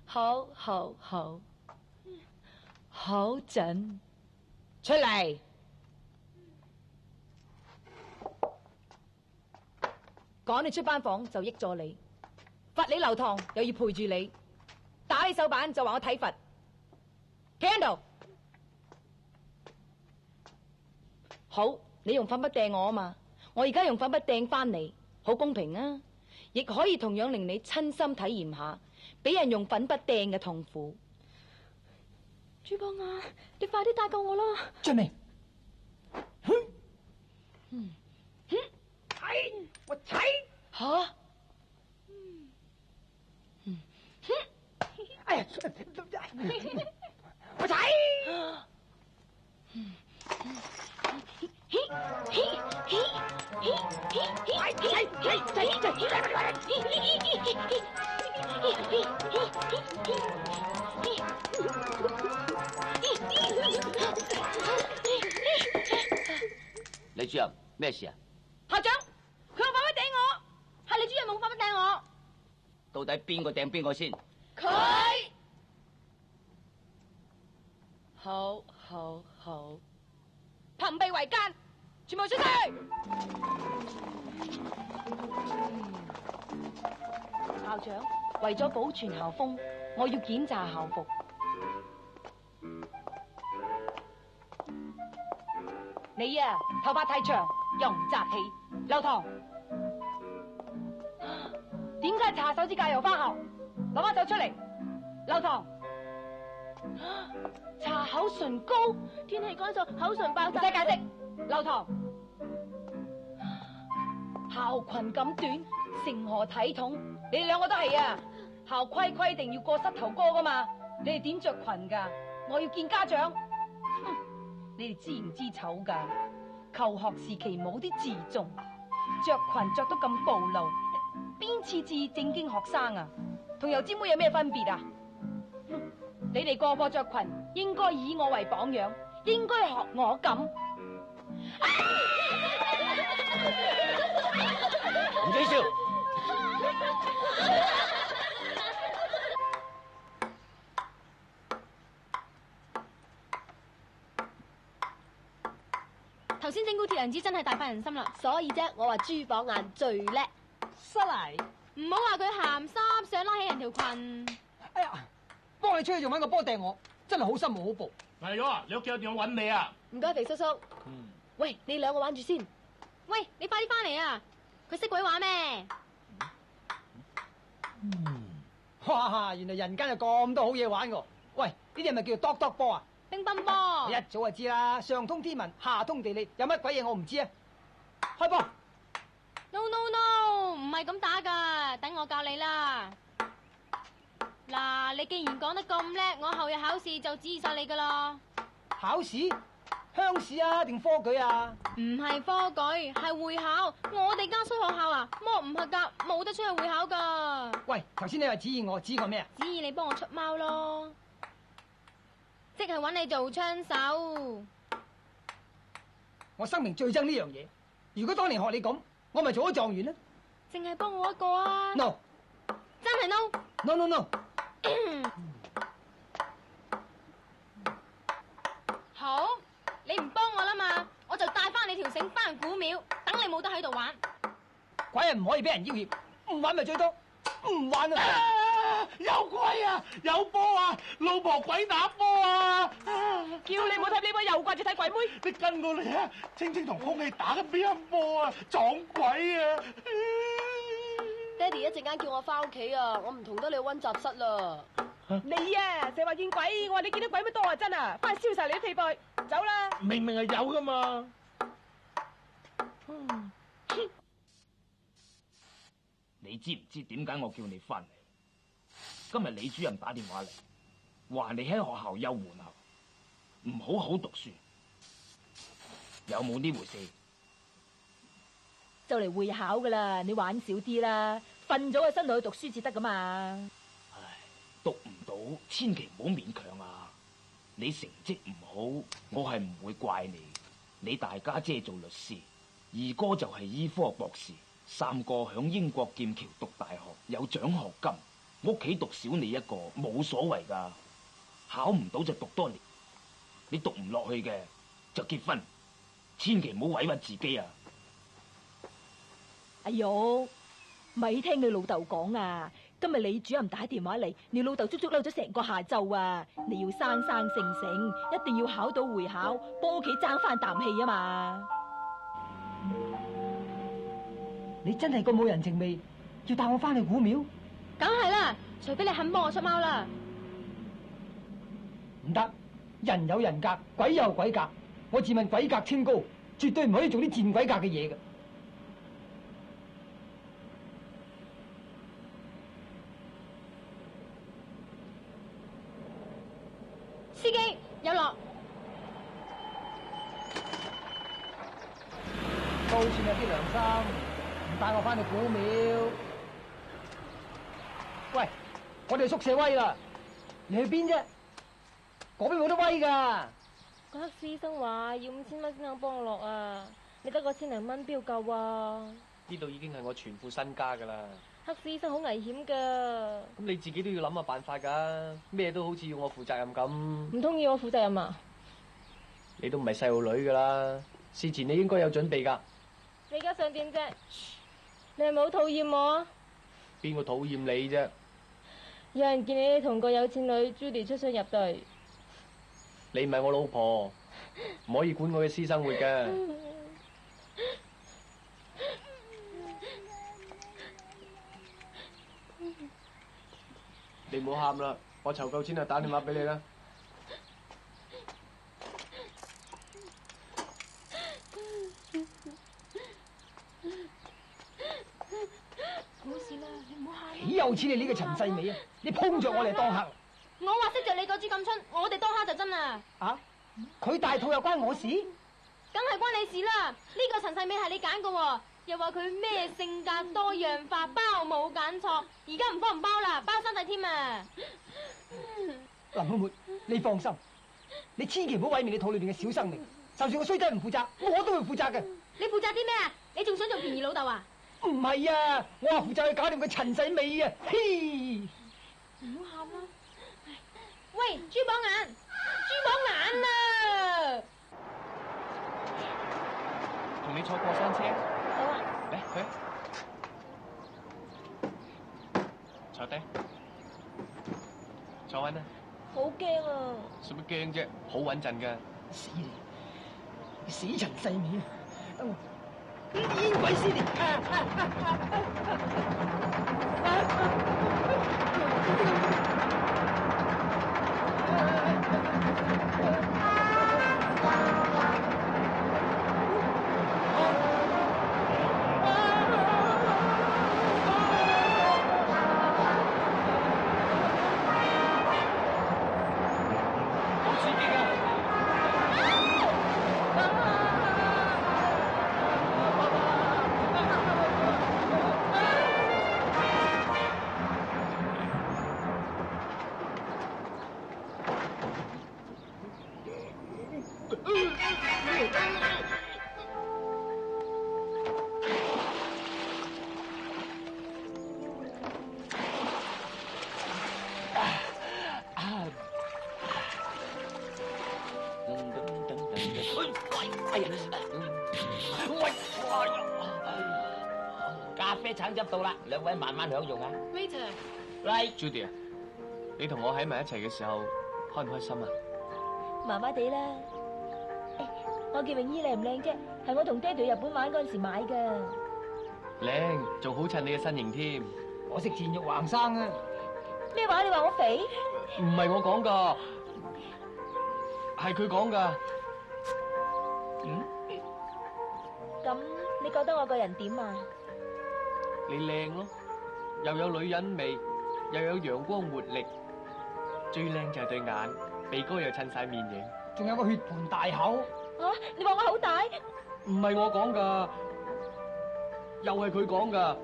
Speaker 2: 好好好，好準，
Speaker 8: 出嚟！趕你出班房就益咗你，罰你留堂又要陪住你，打你手板就話我體罰，企喺度。好，你用粉筆掟我啊嘛，我而家用粉筆掟翻你，好公平啊！亦可以同樣令你親身體驗下俾人用粉筆掟嘅痛苦。
Speaker 2: 朱寶亞，你快啲帶救我啦！
Speaker 5: 俊明，
Speaker 8: 我踩
Speaker 2: 吓！
Speaker 8: 哎呀，我踩！
Speaker 13: 李主任，咩事啊？
Speaker 8: 校長，佢用粉筆掟我，係李主任用粉筆掟我。
Speaker 13: 到底邊個掟邊個先？
Speaker 8: 佢好，朋比為奸，全部出去！校長，為咗保存校風，我要檢查校服。你啊，頭髮太長，又唔紮起。劉棠，點解搽手指甲又花校？攞把手出嚟。劉棠，搽口唇膏，
Speaker 2: 天氣乾燥，口唇爆
Speaker 8: 唔使解釋。劉棠，校裙咁短，成何體統？你哋兩個都係啊！校規規定要過膝頭哥噶嘛，你哋點着裙噶？我要見家長。哼，你哋知唔知醜噶？求學時期冇啲自重，着裙着到咁暴露，邊次至正經學生啊？同油尖妹有咩分別啊？哼，你哋個個着裙，應該以我為榜樣，應該學我咁。
Speaker 13: 唔准笑！
Speaker 1: 頭先整蠱鐵娘子真係大快人心啦，所以啫，我話朱寶顏最叻。
Speaker 5: 失禮，
Speaker 1: 唔好話佢鹹濕，想拉起人條裙。
Speaker 5: 哎呀，幫你出去仲揾個波掟我，真係好心冇好報。
Speaker 10: 係咗啊！你屋企有電話揾你啊！
Speaker 1: 唔該，肥叔叔。喂，你兩個玩住先。喂，你快啲翻嚟啊！佢識鬼話咩？
Speaker 5: 哇！原來人間有咁多好嘢玩㗎。喂，呢啲係咪叫做篤篤波啊？
Speaker 1: 乒乓波。
Speaker 5: 一早就知啦，上通天文，下通地理，有乜鬼嘢我唔知啊？開波
Speaker 1: ！No no no， 唔係咁打噶，等我教你啦。嗱，你既然講得咁叻，我後日考試就指意晒你噶啦。
Speaker 5: 考試？鄉試啊，定科舉啊？
Speaker 1: 唔係科舉，係會考。我哋間衰學校啊，莫唔合格，冇得出去會考噶。
Speaker 5: 喂，頭先你話指意我，指我咩啊？
Speaker 1: 指意你幫我出貓咯，即係搵你做槍手。
Speaker 5: 我生命最憎呢樣嘢。如果當年學你咁，我咪做咗狀元啦。
Speaker 1: 淨係幫我一個啊
Speaker 5: ？No，
Speaker 1: 真係
Speaker 5: no。No no no。
Speaker 1: 好，你唔幫我啦嘛，我就帶翻你條繩翻古廟，等你冇得喺度玩。
Speaker 5: 鬼人唔可以俾人要挾，唔玩咪最多，唔玩啊！
Speaker 10: 有鬼啊！有波啊！老婆鬼打波啊！
Speaker 8: 叫你冇睇呢波，又掛住睇鬼妹。
Speaker 10: 你跟我嚟啊！青青同空氣打緊乒乓波啊！撞鬼啊！
Speaker 1: 爹哋一陣間叫我翻屋企啊，我唔同得你溫習室啦。
Speaker 8: 你啊，成日話見鬼，我話你見到鬼乜多啊真啊，翻去燒晒你啲屁背，走啦！
Speaker 10: 明明係有噶嘛。
Speaker 13: 你知唔知點解我叫你翻嚟？今日李主任打電話嚟，話你喺學校休換校，唔好好讀書，有冇呢回事？
Speaker 8: 就嚟會考噶啦，你玩少啲啦，瞓咗個身度去讀書至得噶嘛。
Speaker 13: 唉，讀唔到，千祈唔好勉強啊！你成績唔好，我係唔會怪你。你大家姐做律師，二哥就係醫科博士，三哥響英國劍橋讀大學，有獎學金。屋企讀少你一個冇所謂噶，考唔到就讀多年，你讀唔落去嘅就結婚，千祈唔好委屈自己啊！
Speaker 8: 哎喲，咪聽你老豆講啊！今日李主任打電話嚟，你老豆足足嬲咗成個下晝啊！你要生生性性，一定要考到會考，幫屋企爭翻啖氣啊嘛！
Speaker 5: 你真係咁冇人情味，要帶我翻去古廟？
Speaker 1: 梗係啦，除非你肯幫我出貓啦。
Speaker 5: 唔得，人有人格，鬼有鬼格。我自問鬼格清高，絕對唔可以做啲賤鬼格嘅嘢嘅。
Speaker 2: 司機有落，
Speaker 5: 都算有啲良心，唔帶我翻去古廟。喂，我哋宿舍威啦，你去邊啫？嗰邊冇得威噶。
Speaker 7: 個黑市醫生話要5000蚊先肯幫我落啊！你得個1000零蚊邊度夠啊？
Speaker 4: 呢度已經係我全副身家噶啦。
Speaker 7: 黑市醫生好危險噶。
Speaker 4: 咁你自己都要諗下辦法噶，咩都好似要我負責任咁。
Speaker 7: 唔通要我負責任啊？
Speaker 4: 你都唔係細路女噶啦，事前你應該有準備噶。
Speaker 7: 你而家想點啫？你係咪好討厭我啊？
Speaker 4: 邊個討厭你啫？
Speaker 7: 有人見你同個有錢女 Judy 出雙入對。
Speaker 4: 你唔係我老婆，唔可以管我嘅私生活嘅。你唔好喊啦，我籌夠錢就打電話俾你啦。
Speaker 2: 冇事啦，你唔好喊。
Speaker 5: 豈有此理呢個陳世美啊！你碰着我嚟當客。
Speaker 2: 我話識着你個豬咁春，我哋當蝦就真啦。
Speaker 5: 啊？佢大肚又關我事？
Speaker 2: 梗係關你事啦！呢個陳世美係你揀噶，又話佢咩性格多樣化，包冇揀錯。而家唔幫唔包啦，包生仔添啊！
Speaker 5: 林妹妹，你放心，你千祈唔好毀滅你肚裏邊嘅小生命。就算個衰仔唔負責，我都會負責嘅。
Speaker 2: 你負責啲咩啊？你仲想做便宜老豆啊？
Speaker 5: 唔係啊，我話負責去搞掂個陳世美啊！嘿，
Speaker 2: 唔好喊啦！喂，珠寶眼，珠寶眼啊！
Speaker 4: 同你坐過山車。
Speaker 7: 好啊。
Speaker 4: 嚟，去。坐低。坐穩啦。
Speaker 7: 好驚啊！
Speaker 4: 使乜驚啫？好穩陣㗎。
Speaker 5: 死陳世美啊！等我煙鬼先嚟！
Speaker 13: 咖啡橙汁到啦，兩位慢慢享用啊。
Speaker 4: Judy 啊，你同我喺埋一齊嘅時候，開唔開心啊？
Speaker 7: 麻麻地啦。我件泳衣靚唔靚啫？係我同爹哋去日本玩嗰陣時買噶。
Speaker 4: 靚，仲好襯你嘅身形添。
Speaker 5: 我食前肉橫生啊！
Speaker 7: 咩話？你話我肥？
Speaker 4: 唔係我講噶，係佢講噶。
Speaker 7: 咁你覺得我個人點啊？
Speaker 4: 你靚咯，又有女人味，又有陽光活力，最靚就係對眼，鼻哥又襯晒面型，
Speaker 5: 仲有個血盆大口。
Speaker 7: 啊！你話我好大？
Speaker 4: 唔係我講噶，又係佢講噶。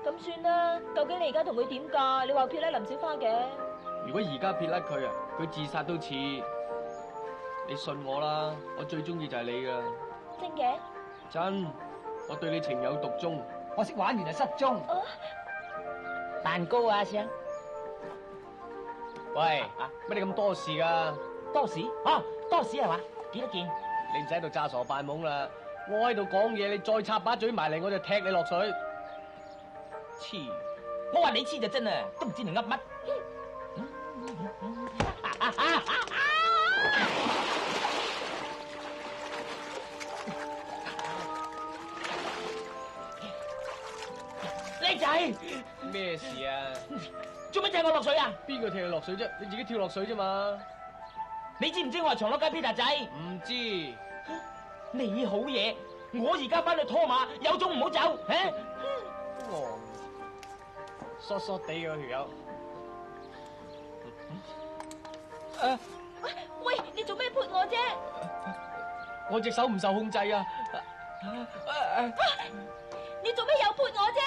Speaker 7: 咁算啦，究竟你而家同佢點㗎？你話撇甩林小花嘅。
Speaker 4: 如果而家撇甩佢啊，佢自殺都似。你信我啦，我最中意就係你噶。
Speaker 7: 真嘅？
Speaker 4: 真，我對你情有獨鍾。
Speaker 5: 我識玩完就失蹤。
Speaker 13: 蛋糕啊，阿生。
Speaker 4: 喂，乜你咁多事噶？
Speaker 13: 多士？哦，多士係嘛？幾多件？
Speaker 4: 你唔使喺度詐傻扮懵啦，我喺度講嘢，你再插把嘴埋嚟，我就踢你落水。
Speaker 13: 黐！我話你黐就真啊，都唔知你噏乜。靚仔，仔，
Speaker 4: 咩事啊？
Speaker 13: 做乜踢我落水啊？
Speaker 4: 邊個踢你落水啫？你自己跳落水啫嘛。
Speaker 13: 你知唔知我係長樂街 Peter 仔？
Speaker 4: 唔知。
Speaker 13: 你好嘢，我而家翻去拖馬，有種唔好走，嚇！
Speaker 4: 哦，索索地嗰條友。
Speaker 7: 喂，你做咩潑我啫？
Speaker 4: 我隻手唔受控制啊！
Speaker 7: 你做咩又潑我啫？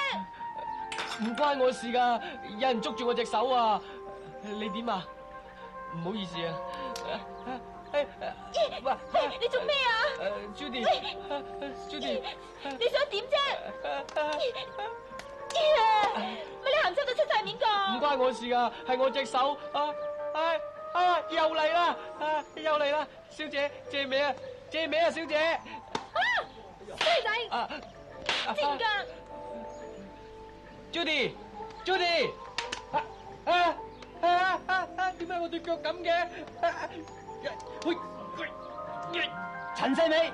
Speaker 4: 唔關我事噶，有人捉住我隻手啊！你點啊？唔好意思啊！
Speaker 7: 喂，你做咩啊
Speaker 4: ？Judy，
Speaker 7: 你想點啫？乜你鹹濕到出晒面㗎？
Speaker 4: 唔關我事噶，係我隻手又嚟啦！又嚟啦！小姐，借尾啊，小姐！
Speaker 7: 衰仔，賤㗎
Speaker 4: ！Judy，點解我對腳咁嘅？
Speaker 5: 陳世美，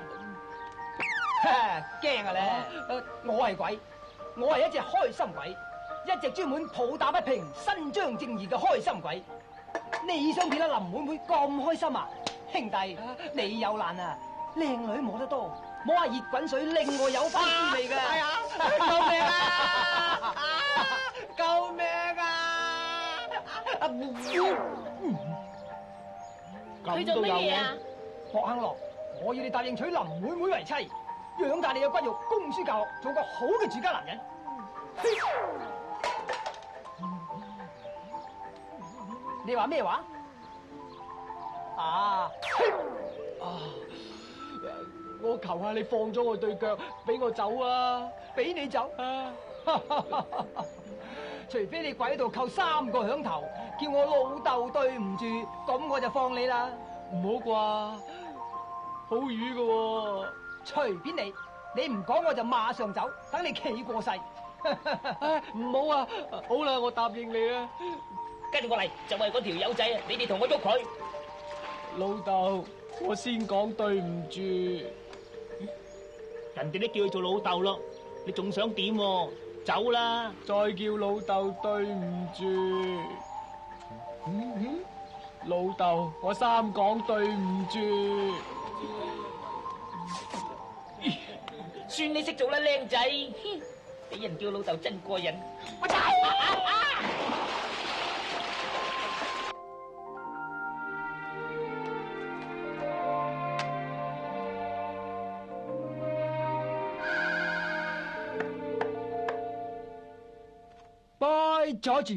Speaker 5: 驚啊你！我係鬼，我係一隻開心鬼，一隻專門抱打不平、伸張正義嘅開心鬼。你想見阿林妹妹咁開心啊？兄弟，你有難啊！靚女摸得多，摸下熱滾水，另外有番滋味㗎。
Speaker 4: 救命啊！救命啊！
Speaker 5: 佢做乜嘢啊？博亨樂，我要你答應娶林妹妹為妻，養大你嘅骨肉，供書教學，做個好嘅住家男人。你話咩話？
Speaker 4: 我求下你放咗我對腳，俾我走啊！
Speaker 5: 俾你走？除非你跪喺度叩3個響頭，叫我老豆對唔住，咁我就放你啦。
Speaker 4: 唔好啩，好魚㗎喎！
Speaker 5: 隨便你，你唔講我就馬上走，等你企過世。
Speaker 4: 唔好啊！好啦，我答應你啦。
Speaker 13: 跟住我嚟，就係嗰條友仔啊！你哋同我喐佢。
Speaker 4: 老豆，我先講對唔住。
Speaker 10: 人哋都叫佢做老豆咯，你仲想點？走啦！
Speaker 4: 再叫老豆對唔住。老豆，我3講對唔住。
Speaker 13: 算你識做啦，靚仔。俾人叫老豆真過癮。我踩！
Speaker 5: 拜阻住！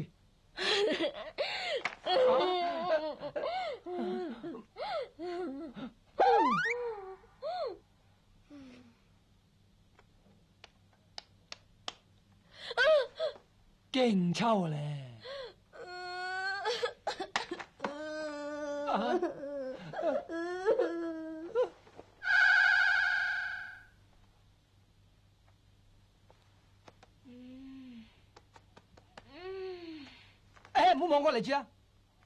Speaker 5: 勁抽咧！唔好望過嚟住啊！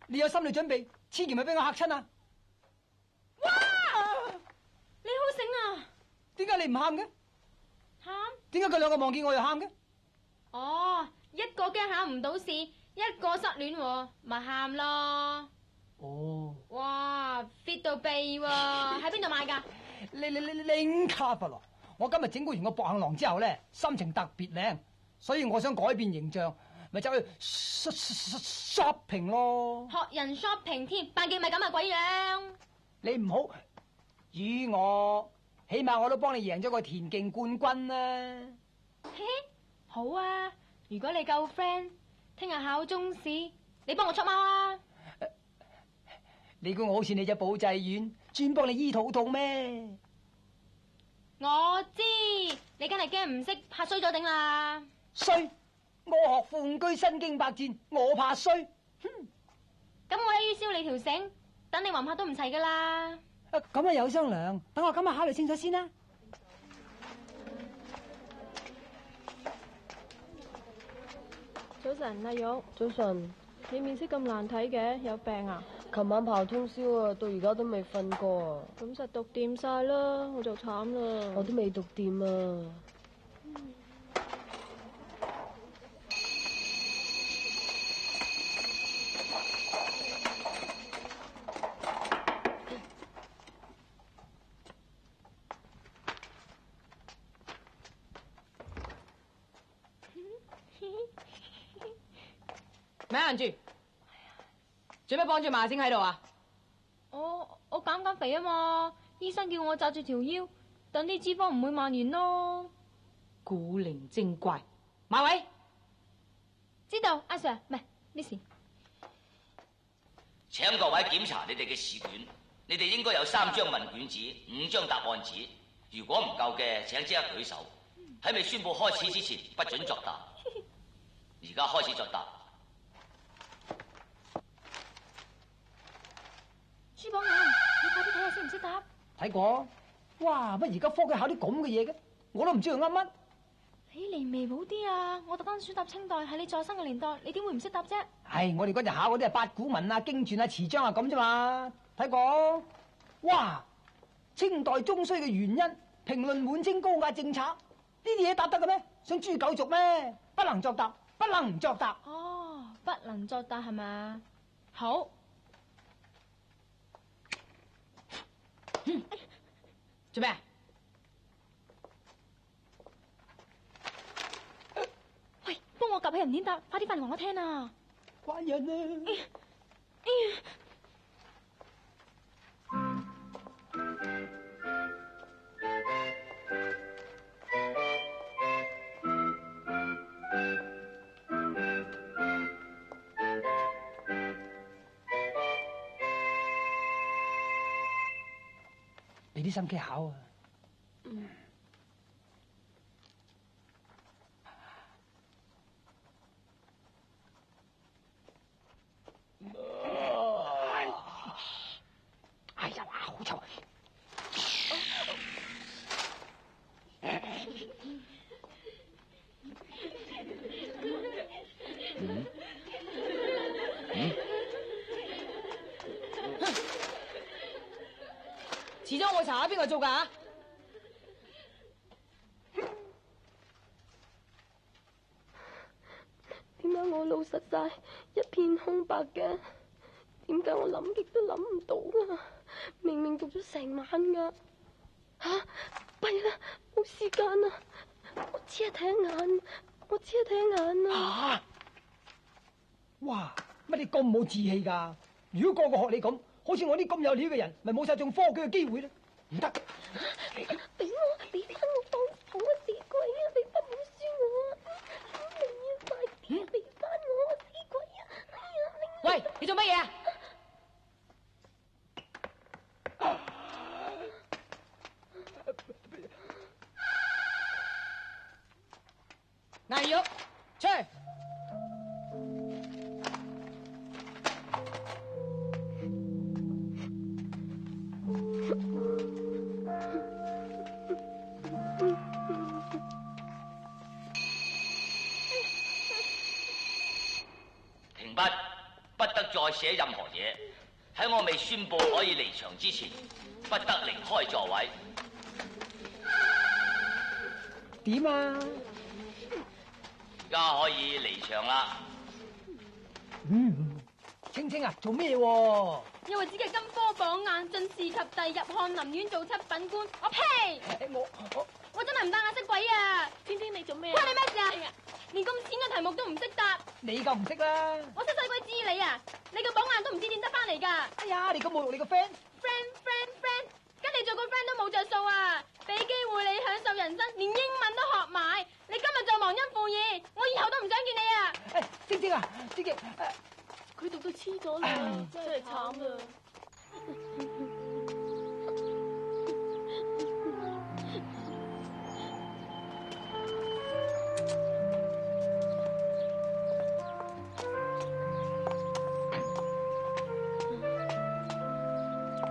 Speaker 5: 你有心理準備，千祈唔好俾我嚇親啊！
Speaker 2: 哇！你好醒啊！
Speaker 5: 點解你唔喊嘅？
Speaker 2: 喊？
Speaker 5: 點解佢兩個望見我又喊嘅？
Speaker 2: 哦，一個驚考唔到試，一個失戀喎，咪喊咯。
Speaker 5: 哦。
Speaker 2: 哇 ，fit 到痹喎！喺邊度買㗎？
Speaker 5: 拎卡佛羅。我今日整蠱完個博幸郎之後咧，心情特別靚，所以我想改變形象。咪走去 shopping 咯，
Speaker 2: 學人 shopping 添，扮嘅咪咁啊鬼樣！
Speaker 5: 你唔好與我，起碼我都幫你贏咗個田徑冠軍啦。
Speaker 2: 嘿，好啊！如果你夠 friend，聽日考中試，你幫我出貓啊！
Speaker 5: 你估我好似你隻保濟丸，專幫你醫肚痛咩？
Speaker 2: 我知，你梗係驚唔識，怕衰咗頂啦。
Speaker 5: 衰！我學范雎身經百戰，我怕衰。
Speaker 2: 咁我一於燒你條繩，等你魂魄都唔齊噶啦。
Speaker 5: 咁啊有商量，等我今日考慮清楚先啦。
Speaker 14: 早晨，阿玉。早晨。你面色咁難睇嘅，有病啊？
Speaker 15: 琴晚爬通宵啊，到而家都未瞓過啊。
Speaker 14: 咁實讀掂晒啦，我就慘啦。
Speaker 15: 我都未讀掂啊。
Speaker 8: 咪行住，做咩綁住麻繩喺度啊？
Speaker 2: 我減緊肥啊嘛，醫生叫我紮住條腰，等啲脂肪唔會蔓延咯。
Speaker 8: 古靈精怪，馬偉，
Speaker 2: 知道阿 Sir， 唔係 Miss。
Speaker 16: 請各位檢查你哋嘅試卷，你哋應該有3張問卷紙、5張答案紙。如果唔夠嘅，請即刻舉手。喺未宣佈開始之前，不准作答。而家開始作答。
Speaker 2: 朱寶眼，你快啲睇下識唔識答？
Speaker 5: 睇過。哇！乜而家科舉考啲咁嘅嘢嘅？我都唔知佢噏乜。
Speaker 2: 你離微補啲啊！我特登選答清代，係你在生嘅年代，你點會唔識答啫？
Speaker 5: 係我哋嗰日考嗰啲係八股文啊、經傳啊、詞章啊咁啫嘛。睇過。哇！清代中衰嘅原因，評論滿清高壓政策，呢啲嘢答得嘅咩？想誅九族咩？不能作答，不能唔作答。
Speaker 2: 哦，不能作答係嘛？好。
Speaker 8: 做咩？
Speaker 2: 喂，幫我夾起人點答，快啲翻嚟話我聽啊！
Speaker 5: 關人啊！俾啲心機考啊！哎呀，好臭！
Speaker 8: 遲咗我查下邊個做㗎？
Speaker 15: 點解我腦實晒一片空白嘅？點解我諗極都諗唔到啊？明明讀咗成晚㗎。吓，弊啦，冇時間啊！我只係睇一眼，我只係睇一眼啊！
Speaker 5: 嚇！哇！乜你咁冇志氣㗎？如果個個學你咁，好似我啲咁有料嘅人，咪冇晒中科舉嘅機會咧？唔得！
Speaker 15: 俾翻我當堂啊！死鬼啊！俾翻本書我啊！你啊，快啲俾翻我啊！死鬼啊！哎呀！
Speaker 8: 喂，你做乜嘢啊？顏玉，出去！
Speaker 16: 停筆，不得再寫任何嘢。喺我未宣佈可以離場之前，不得離開座位。
Speaker 5: 點啊？
Speaker 16: 而家可以離場啦。
Speaker 5: 青青啊，做咩喎？
Speaker 2: 因為只嘅金科榜眼，進士及第，入翰林院做7品官。我呸！我真係唔當眼識鬼啊！天天你做咩？關你咩事啊？連咁淺嘅題目都唔識答。
Speaker 5: 你夠唔識啦？
Speaker 2: 我識使鬼知你啊！你個榜眼都唔知點得翻嚟㗎。
Speaker 5: 哎呀，你咁侮辱你個 friend，
Speaker 2: 跟你做個 friend 都冇着數啊！俾機會你享受人生，連英文都學埋，你今日就忘恩負義，我以後都唔想見你啊！
Speaker 5: 晶晶啊，晶晶，
Speaker 15: 佢讀到黐咗啦，真係慘啊！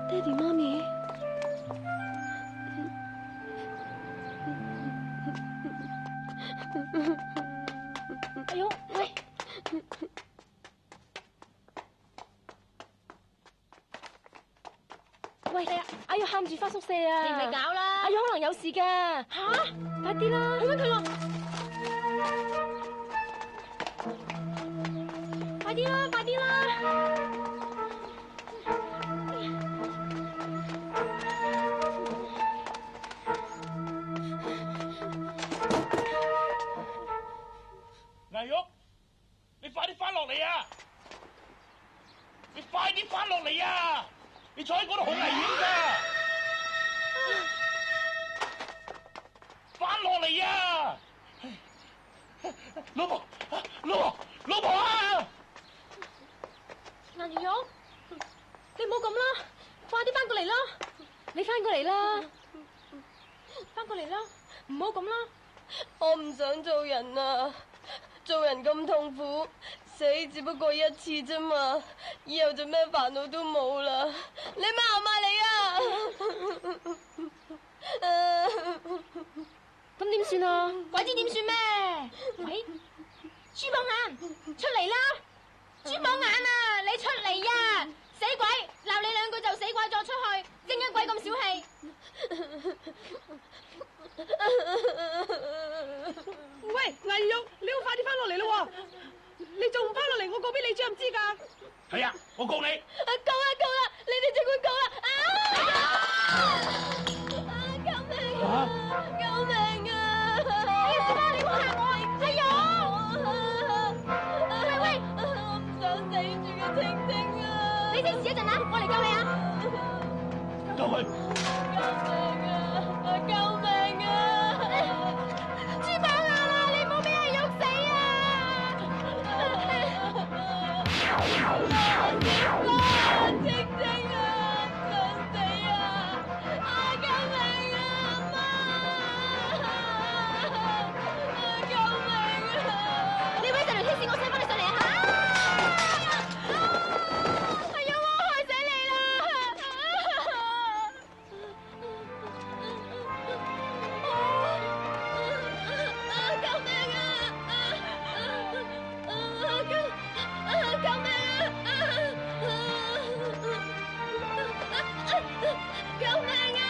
Speaker 15: 爹哋媽咪，
Speaker 2: 哎呦，喂！喂，阿玉喊住翻宿舍啊！你咪搞啦！阿玉可能有事噶。吓，快啲啦！去搵佢咯！快啲啦！快啲啦！
Speaker 10: 顏玉，
Speaker 13: 你快啲翻落嚟啊！你快啲翻落嚟啊！你坐喺嗰度好危險噶！翻落嚟啊！老婆，老婆啊！
Speaker 2: 顏如玉，你唔好咁啦，快啲翻過嚟啦！你翻過嚟啦，翻過嚟啦，唔好咁啦！
Speaker 15: 我唔想做人啊！做人咁痛苦，死只不過一次啫嘛，以後就咩煩惱都冇啦。你罵埋你啊！
Speaker 2: 咁點算啊？鬼知點算咩？喂，豬榜眼，出嚟啦！豬榜眼啊，你出嚟呀！死鬼，鬧你兩句就死鬼咗出去，正一鬼咁小氣。
Speaker 6: 喂，顏如玉，你要快啲翻落嚟咯！你仲唔翻落嚟，我告俾李主任知噶。
Speaker 13: 係啊，我告你。
Speaker 15: 夠啦！你哋盡管告啦！救命啊！救命啊！
Speaker 2: 哎呀，小媽，你唔好嚇我！哎呀！喂，
Speaker 15: 我唔想死住嘅青青啊！
Speaker 2: 你先試一陣啦，我嚟救你啊！
Speaker 13: 救佢！
Speaker 15: 救命啊！
Speaker 2: 豬榜眼啊，你唔好俾人喐死啊！
Speaker 15: 青青啊，想死啊！救命啊！媽！救命啊！
Speaker 2: 你搵成條天線，我請翻你上嚟啊！哎呀，我害死你啦！
Speaker 15: 救命啊！救命啊！救命啊！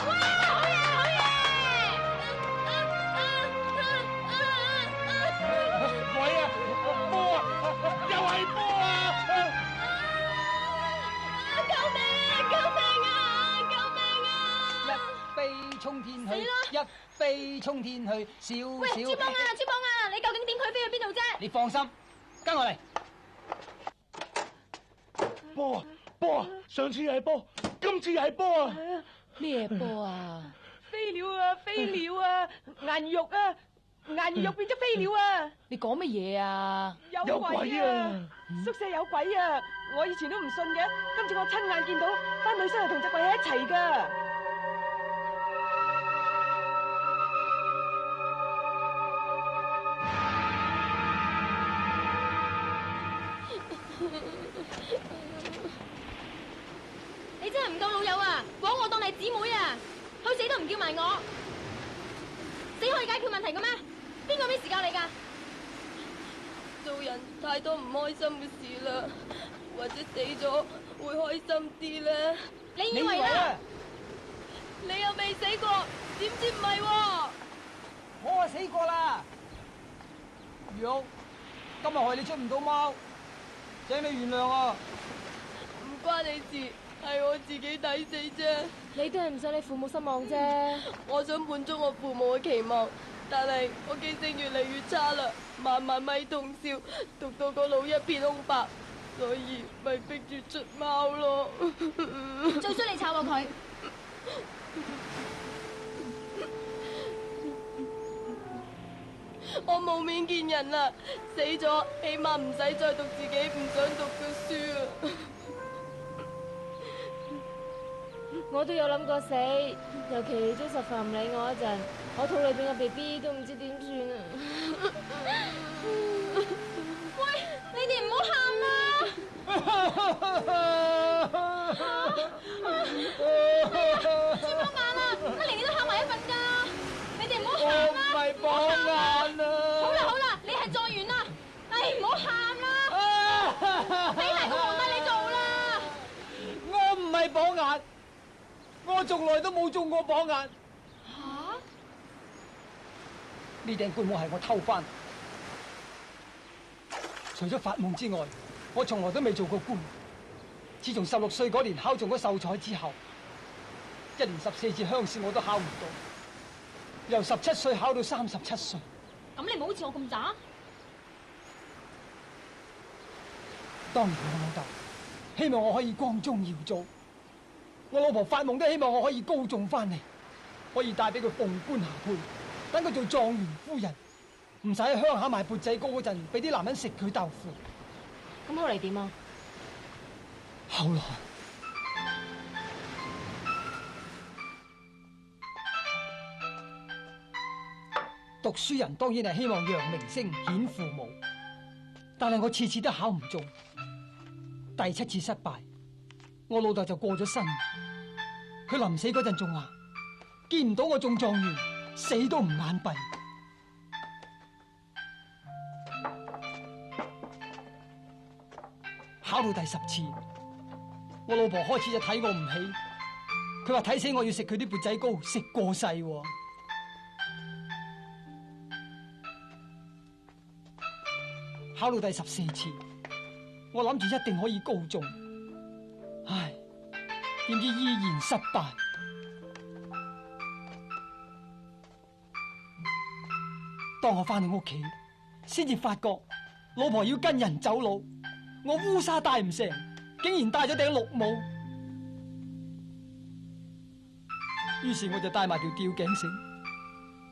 Speaker 2: 哇，好嘢，好嘢！
Speaker 13: 鬼啊！波啊！又係波啊！
Speaker 15: 救命啊！救命啊！救命啊！
Speaker 5: 一飛沖天去，一飛沖天去，小
Speaker 2: 喂，
Speaker 5: 小。
Speaker 2: 豬榜眼啊，豬榜眼啊，你究竟點佢飛去邊度啫？
Speaker 5: 你放心，跟我嚟。
Speaker 13: 波啊！波啊！上次又係波，今次又係波啊！
Speaker 8: 咩波啊？
Speaker 6: 飛鳥啊，飛鳥啊，顏如玉啊，顏如玉變咗飛鳥啊！
Speaker 8: 你講乜嘢啊？
Speaker 6: 有鬼啊！宿舍有鬼啊！我以前都唔信嘅，今次我親眼見到，班女生係同隻鬼喺一齊噶。
Speaker 2: 你真係唔夠老友啊！枉我當你姊妹啊！去死都唔叫埋我，死可以解決問題嘅咩？邊個俾時教你㗎？
Speaker 15: 做人太多唔開心嘅事啦，或者死咗會開心啲咧。
Speaker 2: 你以為啊？
Speaker 15: 你又未死過，點知唔係喎？
Speaker 5: 我啊死過啦，玉，今日害你出唔到貓，請你原諒啊！
Speaker 15: 唔關你事，係我自己抵死啫。
Speaker 2: 你都係唔想你父母失望啫。
Speaker 15: 我想滿足我父母嘅期望，但係我記性越嚟越差啦，晚晚咪通宵，讀到個腦一片空白，所以咪逼住出貓咯。
Speaker 2: 最衰你炒過佢。
Speaker 15: 我冇面見人啦，死咗起碼唔使再讀自己唔想讀嘅書啊！
Speaker 2: 我都有諗過死，尤其鍾實凡唔理我一陣，我肚裏邊個 BB 都唔知點算啊！喂，你哋唔好喊啦！豬榜眼啊，乜連你都喊埋一份㗎？你哋唔好喊啦！
Speaker 5: 我唔係榜眼啊！
Speaker 2: 好啦，你係狀元啦！唉，唔好喊啦！俾埋個皇帝你做啦！
Speaker 5: 我唔係榜眼。我從來都冇中過榜眼。
Speaker 2: 吓？
Speaker 5: 呢頂官帽係我偷翻，除咗發夢之外，我從來都未做過官。自從16歲嗰年考中咗秀才之後，1年14次鄉試我都考唔到。由17歲考到37歲。
Speaker 2: 咁你冇好似我咁渣？
Speaker 5: 當然啦，老豆，希望我可以光宗耀祖。我老婆發夢都希望我可以高中翻嚟，可以帶俾佢鳳冠霞帔，等佢做狀元夫人，唔使喺鄉下賣缽仔糕嗰陣俾啲男人食佢豆腐。
Speaker 2: 咁後嚟點啊？
Speaker 5: 後來讀書人當然係希望揚名聲顯父母，但係我次次都考唔中，第7次失敗，我老豆就過咗身。佢臨死嗰陣仲話見唔到我中狀元，死都唔眼閉。考到第10次，我老婆開始就睇我唔起，佢話睇死我要食佢啲缽仔糕，食過世喎。考到第14次，我諗住一定可以高中，唉，點知依然失敗。當我翻到屋企，先至發覺老婆要跟人走佬，我烏紗戴唔成，竟然戴咗頂綠帽。於是我就帶埋條吊頸繩，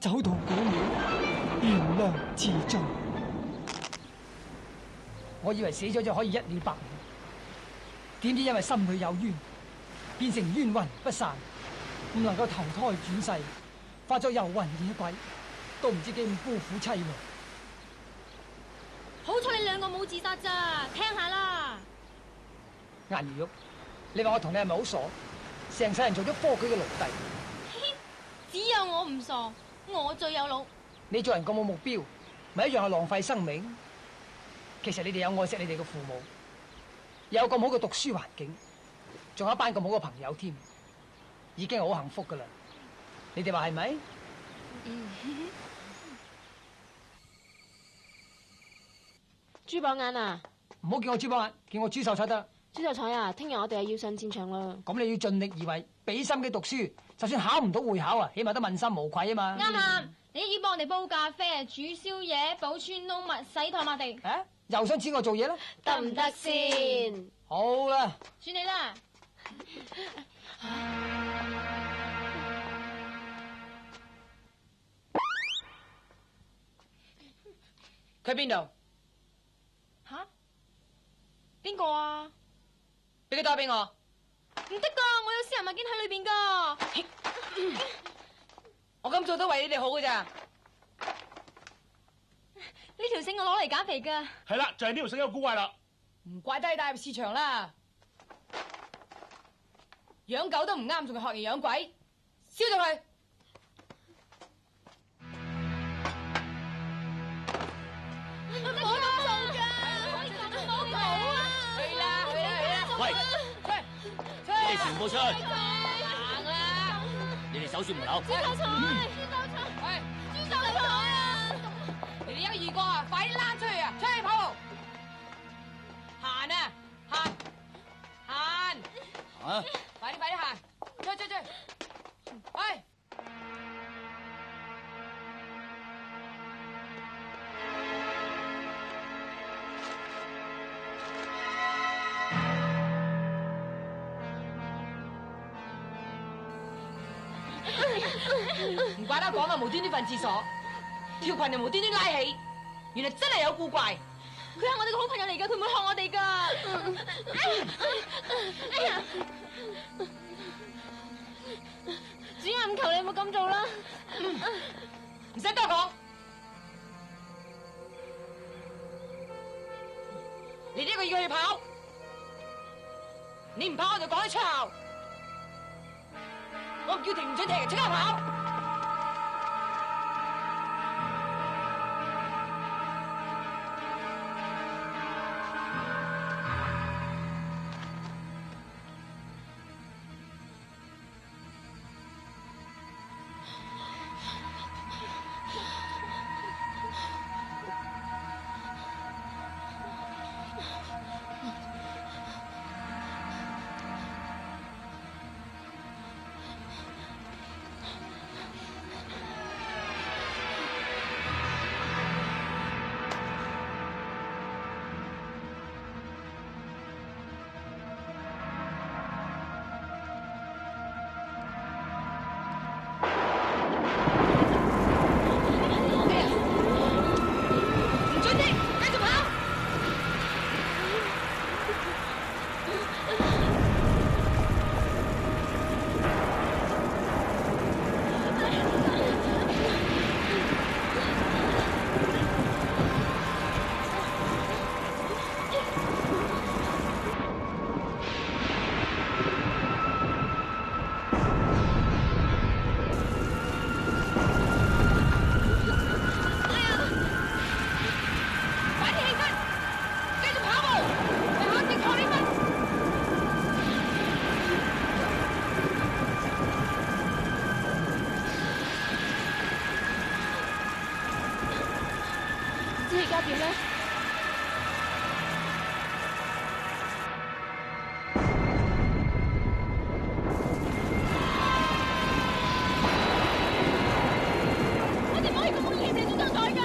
Speaker 5: 走到古廟，懸梁自盡。我以為死咗就可以一了百了，點知因為心裏有冤，變成冤魂不散，唔能夠投胎轉世，化作遊魂野鬼，都唔知幾咁孤苦凄涼。
Speaker 2: 好彩你兩個冇自殺咋，聽下啦。
Speaker 5: 顏如玉，你話我同你係咪好傻？成世人做咗科舉嘅奴隸。
Speaker 2: 只有我唔傻，我最有腦。
Speaker 5: 你做人咁冇目標，咪一樣係浪費生命。其實你哋有愛惜你哋嘅父母，有咁好嘅讀書環境，仲有一班咁好嘅朋友添，已經係好幸福噶啦。你哋話係咪？
Speaker 14: 朱寶眼啊！
Speaker 5: 唔好叫我朱寶眼，叫我朱秀才得。
Speaker 14: 朱秀才啊，聽日我哋係要上戰場啦。
Speaker 5: 咁你要盡力而為，俾心機讀書，就算考唔到會考啊，起碼都問心無愧啊嘛。
Speaker 2: 啱啊！你要幫我哋煲咖啡、煮宵夜、保村撈物、洗台抹地。
Speaker 5: 啊？又想請我做嘢啦？
Speaker 14: 得唔得先？
Speaker 5: 好啦，
Speaker 2: 算你啦。
Speaker 8: 佢邊度？
Speaker 2: 吓？邊個啊？
Speaker 8: 俾佢袋俾我。
Speaker 2: 唔得噶，我有私人物件喺裏邊噶。
Speaker 8: 我咁做都為你哋好噶咋？
Speaker 2: 呢條繩我攞嚟減肥噶。
Speaker 10: 係啦，就係呢條繩有古怪啦。
Speaker 8: 唔怪得你帶入市場啦。養狗都唔啱，仲係學人養鬼，燒咗佢。
Speaker 2: 我唔可以咁做噶，可以咁多狗啊！
Speaker 8: 去啦去啦去啦！
Speaker 16: 喂，
Speaker 8: 出
Speaker 16: 你哋全部出去，
Speaker 8: 行啦！
Speaker 16: 你哋守住門口。
Speaker 2: 朱秀才，
Speaker 8: 喂，
Speaker 2: 朱秀才啊！
Speaker 8: 你哋一個二個啊，快啲躝出去啊！出去跑步，行啊行行，
Speaker 16: 啊！
Speaker 8: 快啲行，出去，喂！唔怪得講啊，無端端瞓廁所，條裙又無端端拉起，原來真係有古怪。
Speaker 2: 佢係我哋嘅好朋友嚟噶，佢唔會學我哋噶。哎呀！主任，求你唔好咁做啦。
Speaker 8: 唔使多講，你呢個要去跑，你唔跑我就講喺出校。我唔叫停唔准停，即刻跑！
Speaker 14: 而家點咧？
Speaker 1: 我哋唔可以咁冒險嚟做爭彩㗎！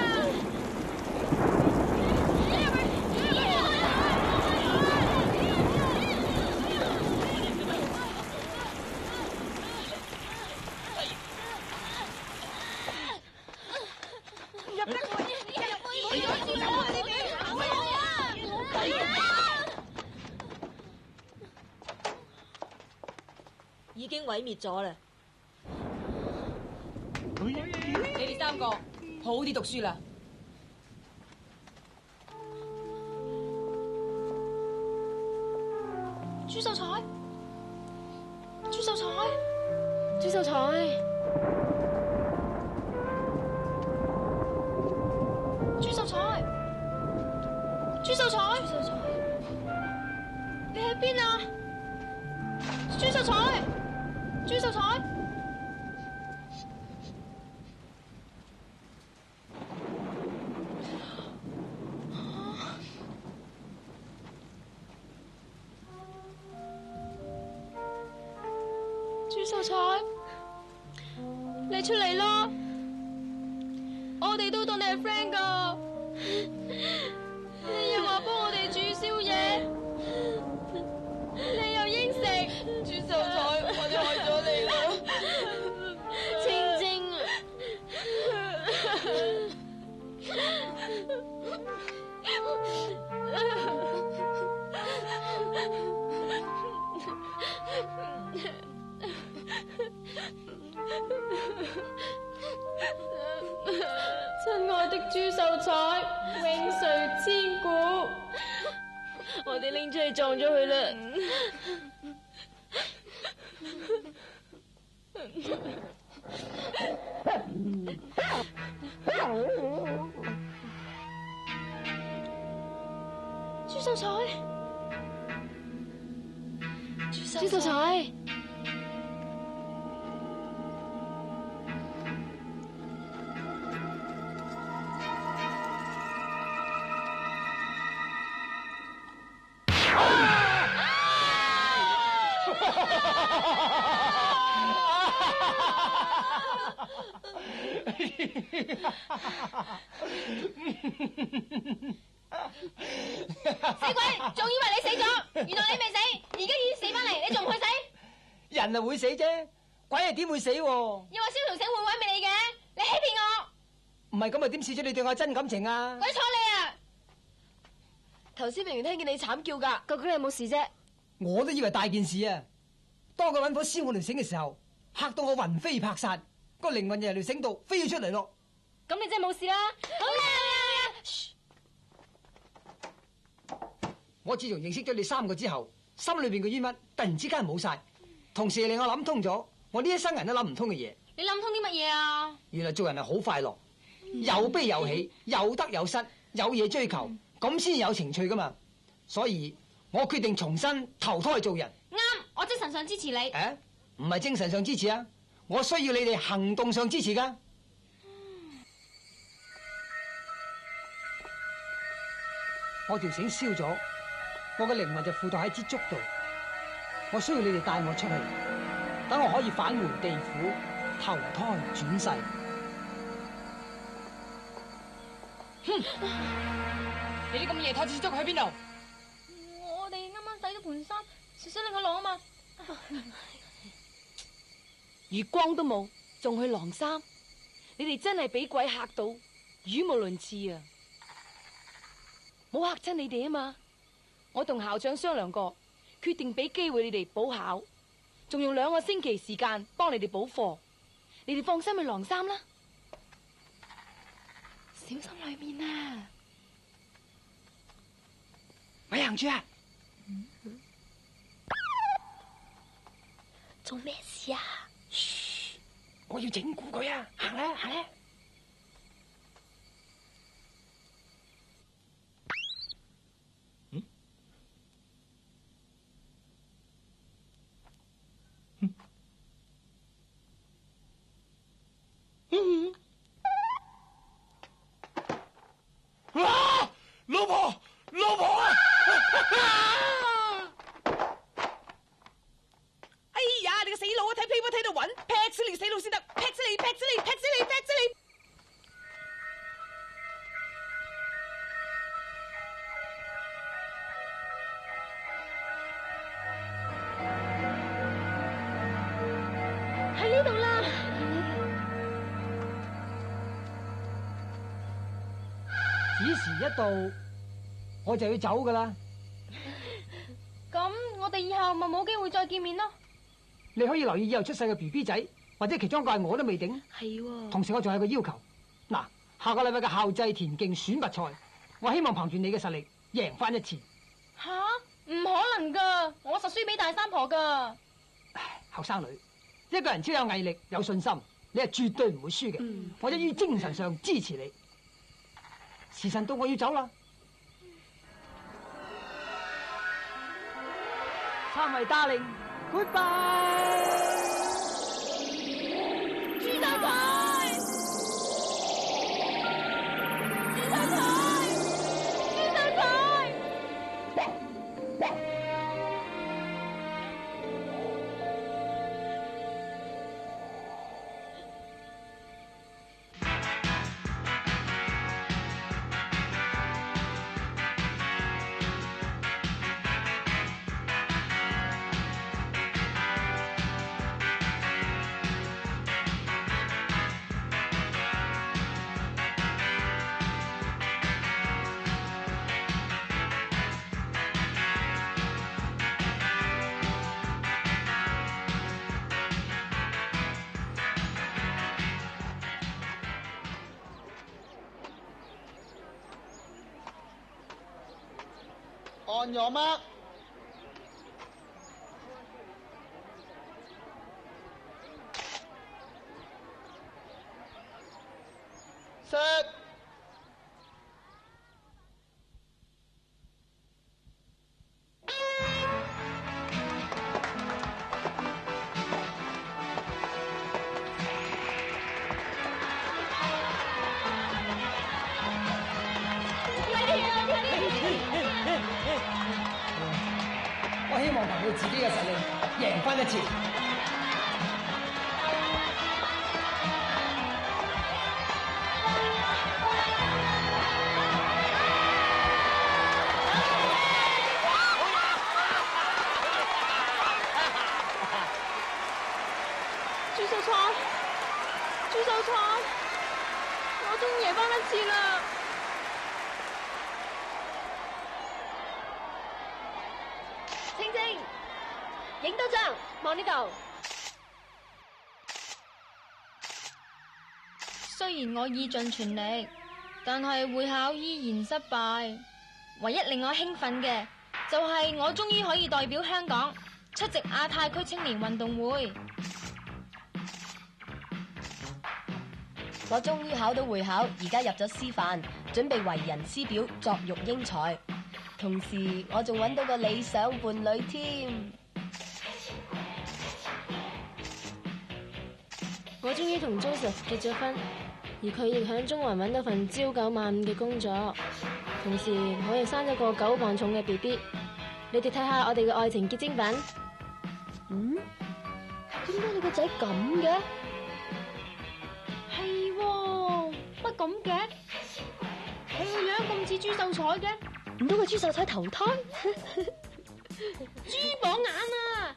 Speaker 7: 已經毀滅咗啦。
Speaker 8: 你哋3個好啲讀書啦。
Speaker 1: 朱秀才，朱秀才，
Speaker 14: 朱秀才，
Speaker 1: 朱秀才，朱秀才，朱秀才，你喺邊啊？朱秀才，朱秀才。朱秀才，你出嚟啦！我哋都當你係 friend 噶，你又話幫我哋煮宵夜，你又應承。朱秀才，我哋害咗你啦，清晶啊！親愛的朱秀才，永垂千古。我哋拎出去撞咗佢啦。朱秀才，朱秀才。死鬼，仲以為你死咗，原來你未死，而家已經死翻嚟，你仲唔去死？
Speaker 5: 人係會死啫，鬼係點會死？
Speaker 1: 又話蕭同醒會毀滅你嘅，你欺騙我！
Speaker 5: 唔係咁啊，點試出你對我真感情啊？
Speaker 1: 鬼睬你啊！
Speaker 14: 頭先明明聽見你慘叫噶，究竟你有冇事啫？
Speaker 5: 我都以為大件事啊！當佢揾火燒我條繩嘅時候，嚇到我魂飛魄散，個靈魂就由條繩度飛咗出嚟咯。
Speaker 14: 咁你真係冇事啦！
Speaker 1: 好啦，
Speaker 5: 我自從認識咗你3個之後，心裏邊嘅冤屈突然之間冇晒，同時令我諗通咗我呢一生人都諗唔通嘅嘢。
Speaker 1: 你諗通啲乜嘢啊？
Speaker 5: 原來做人係好快樂，有悲有喜，有得有失，有嘢追求，咁先有情趣噶嘛。所以我決定重新投胎做人。
Speaker 1: 啱，我精神上支持你。
Speaker 5: 誒，唔係精神上支持啊，我需要你哋行動上支持噶。我條繩燒咗，我嘅靈魂就附託喺支竹度。我需要你哋帶我出去，等我可以返回地府，投胎轉世。
Speaker 8: 哼！你啲咁夜拖支竹去邊度？
Speaker 2: 我哋啱啱洗咗盤衫，想拎佢攞啊嘛。
Speaker 8: 月光都冇，仲去晾衫？你哋真係俾鬼嚇到，語無倫次啊！冇嚇親你哋啊嘛！我同校長商量過，決定俾機會你哋補考，仲用2個星期時間幫你哋補課。你哋放心去晾衫啦，小心裏面啊！
Speaker 5: 喂，行住啊！
Speaker 15: 做咩事啊？
Speaker 5: 噓，我要整蠱佢啊！行啦，行啦。啊！子時一到，我就要走噶啦。
Speaker 2: 咁我哋以後咪冇機會再見面咯。
Speaker 5: 你可以留意以後出世嘅 BB 仔，或者其中一個係我都未定。
Speaker 15: 係喎。
Speaker 5: 同時我仲有個要求，嗱，下個禮拜嘅校際田徑選拔賽，我希望憑住你嘅實力贏翻一次。
Speaker 2: 吓，唔可能噶，我實輸俾大三婆噶。
Speaker 5: 後生女，一個人只要有毅力、有信心，你係絕對唔會輸嘅。我一於精神上支持你。時辰到，我要走啦。三位 darling，goodbye。
Speaker 2: 豬手菜，豬手菜，豬手菜。
Speaker 9: On your mark. Set.
Speaker 5: 我希望憑佢自己嘅實力贏翻一次。
Speaker 2: 豬手菜，豬手菜，我終於贏翻一次啦！
Speaker 15: 青青，影多張，望呢度。
Speaker 2: 雖然我意盡全力，但係會考依然失敗。唯一令我興奮嘅，就係我終於可以代表香港出席亞太區青年運動會。
Speaker 15: 我終於考到會考，而家入咗師範，準備為人師表，作育英才。同時，我仲揾到個理想伴侶添。我終於同 Joseph 結咗婚，而佢亦響中環揾到份朝9晚5嘅工作。同時，我亦生咗個9磅重嘅 BB。你哋睇下我哋嘅愛情結晶品。點解你個仔咁嘅？
Speaker 2: 係喎，乜咁嘅？佢個樣咁似豬秀彩嘅？
Speaker 15: 唔通個豬秀彩投胎？
Speaker 2: 豬榜眼啊！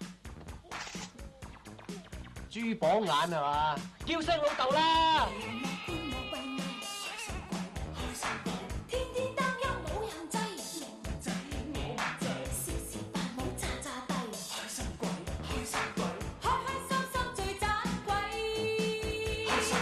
Speaker 4: 豬榜眼係嘛？叫聲老豆啦！
Speaker 12: 開心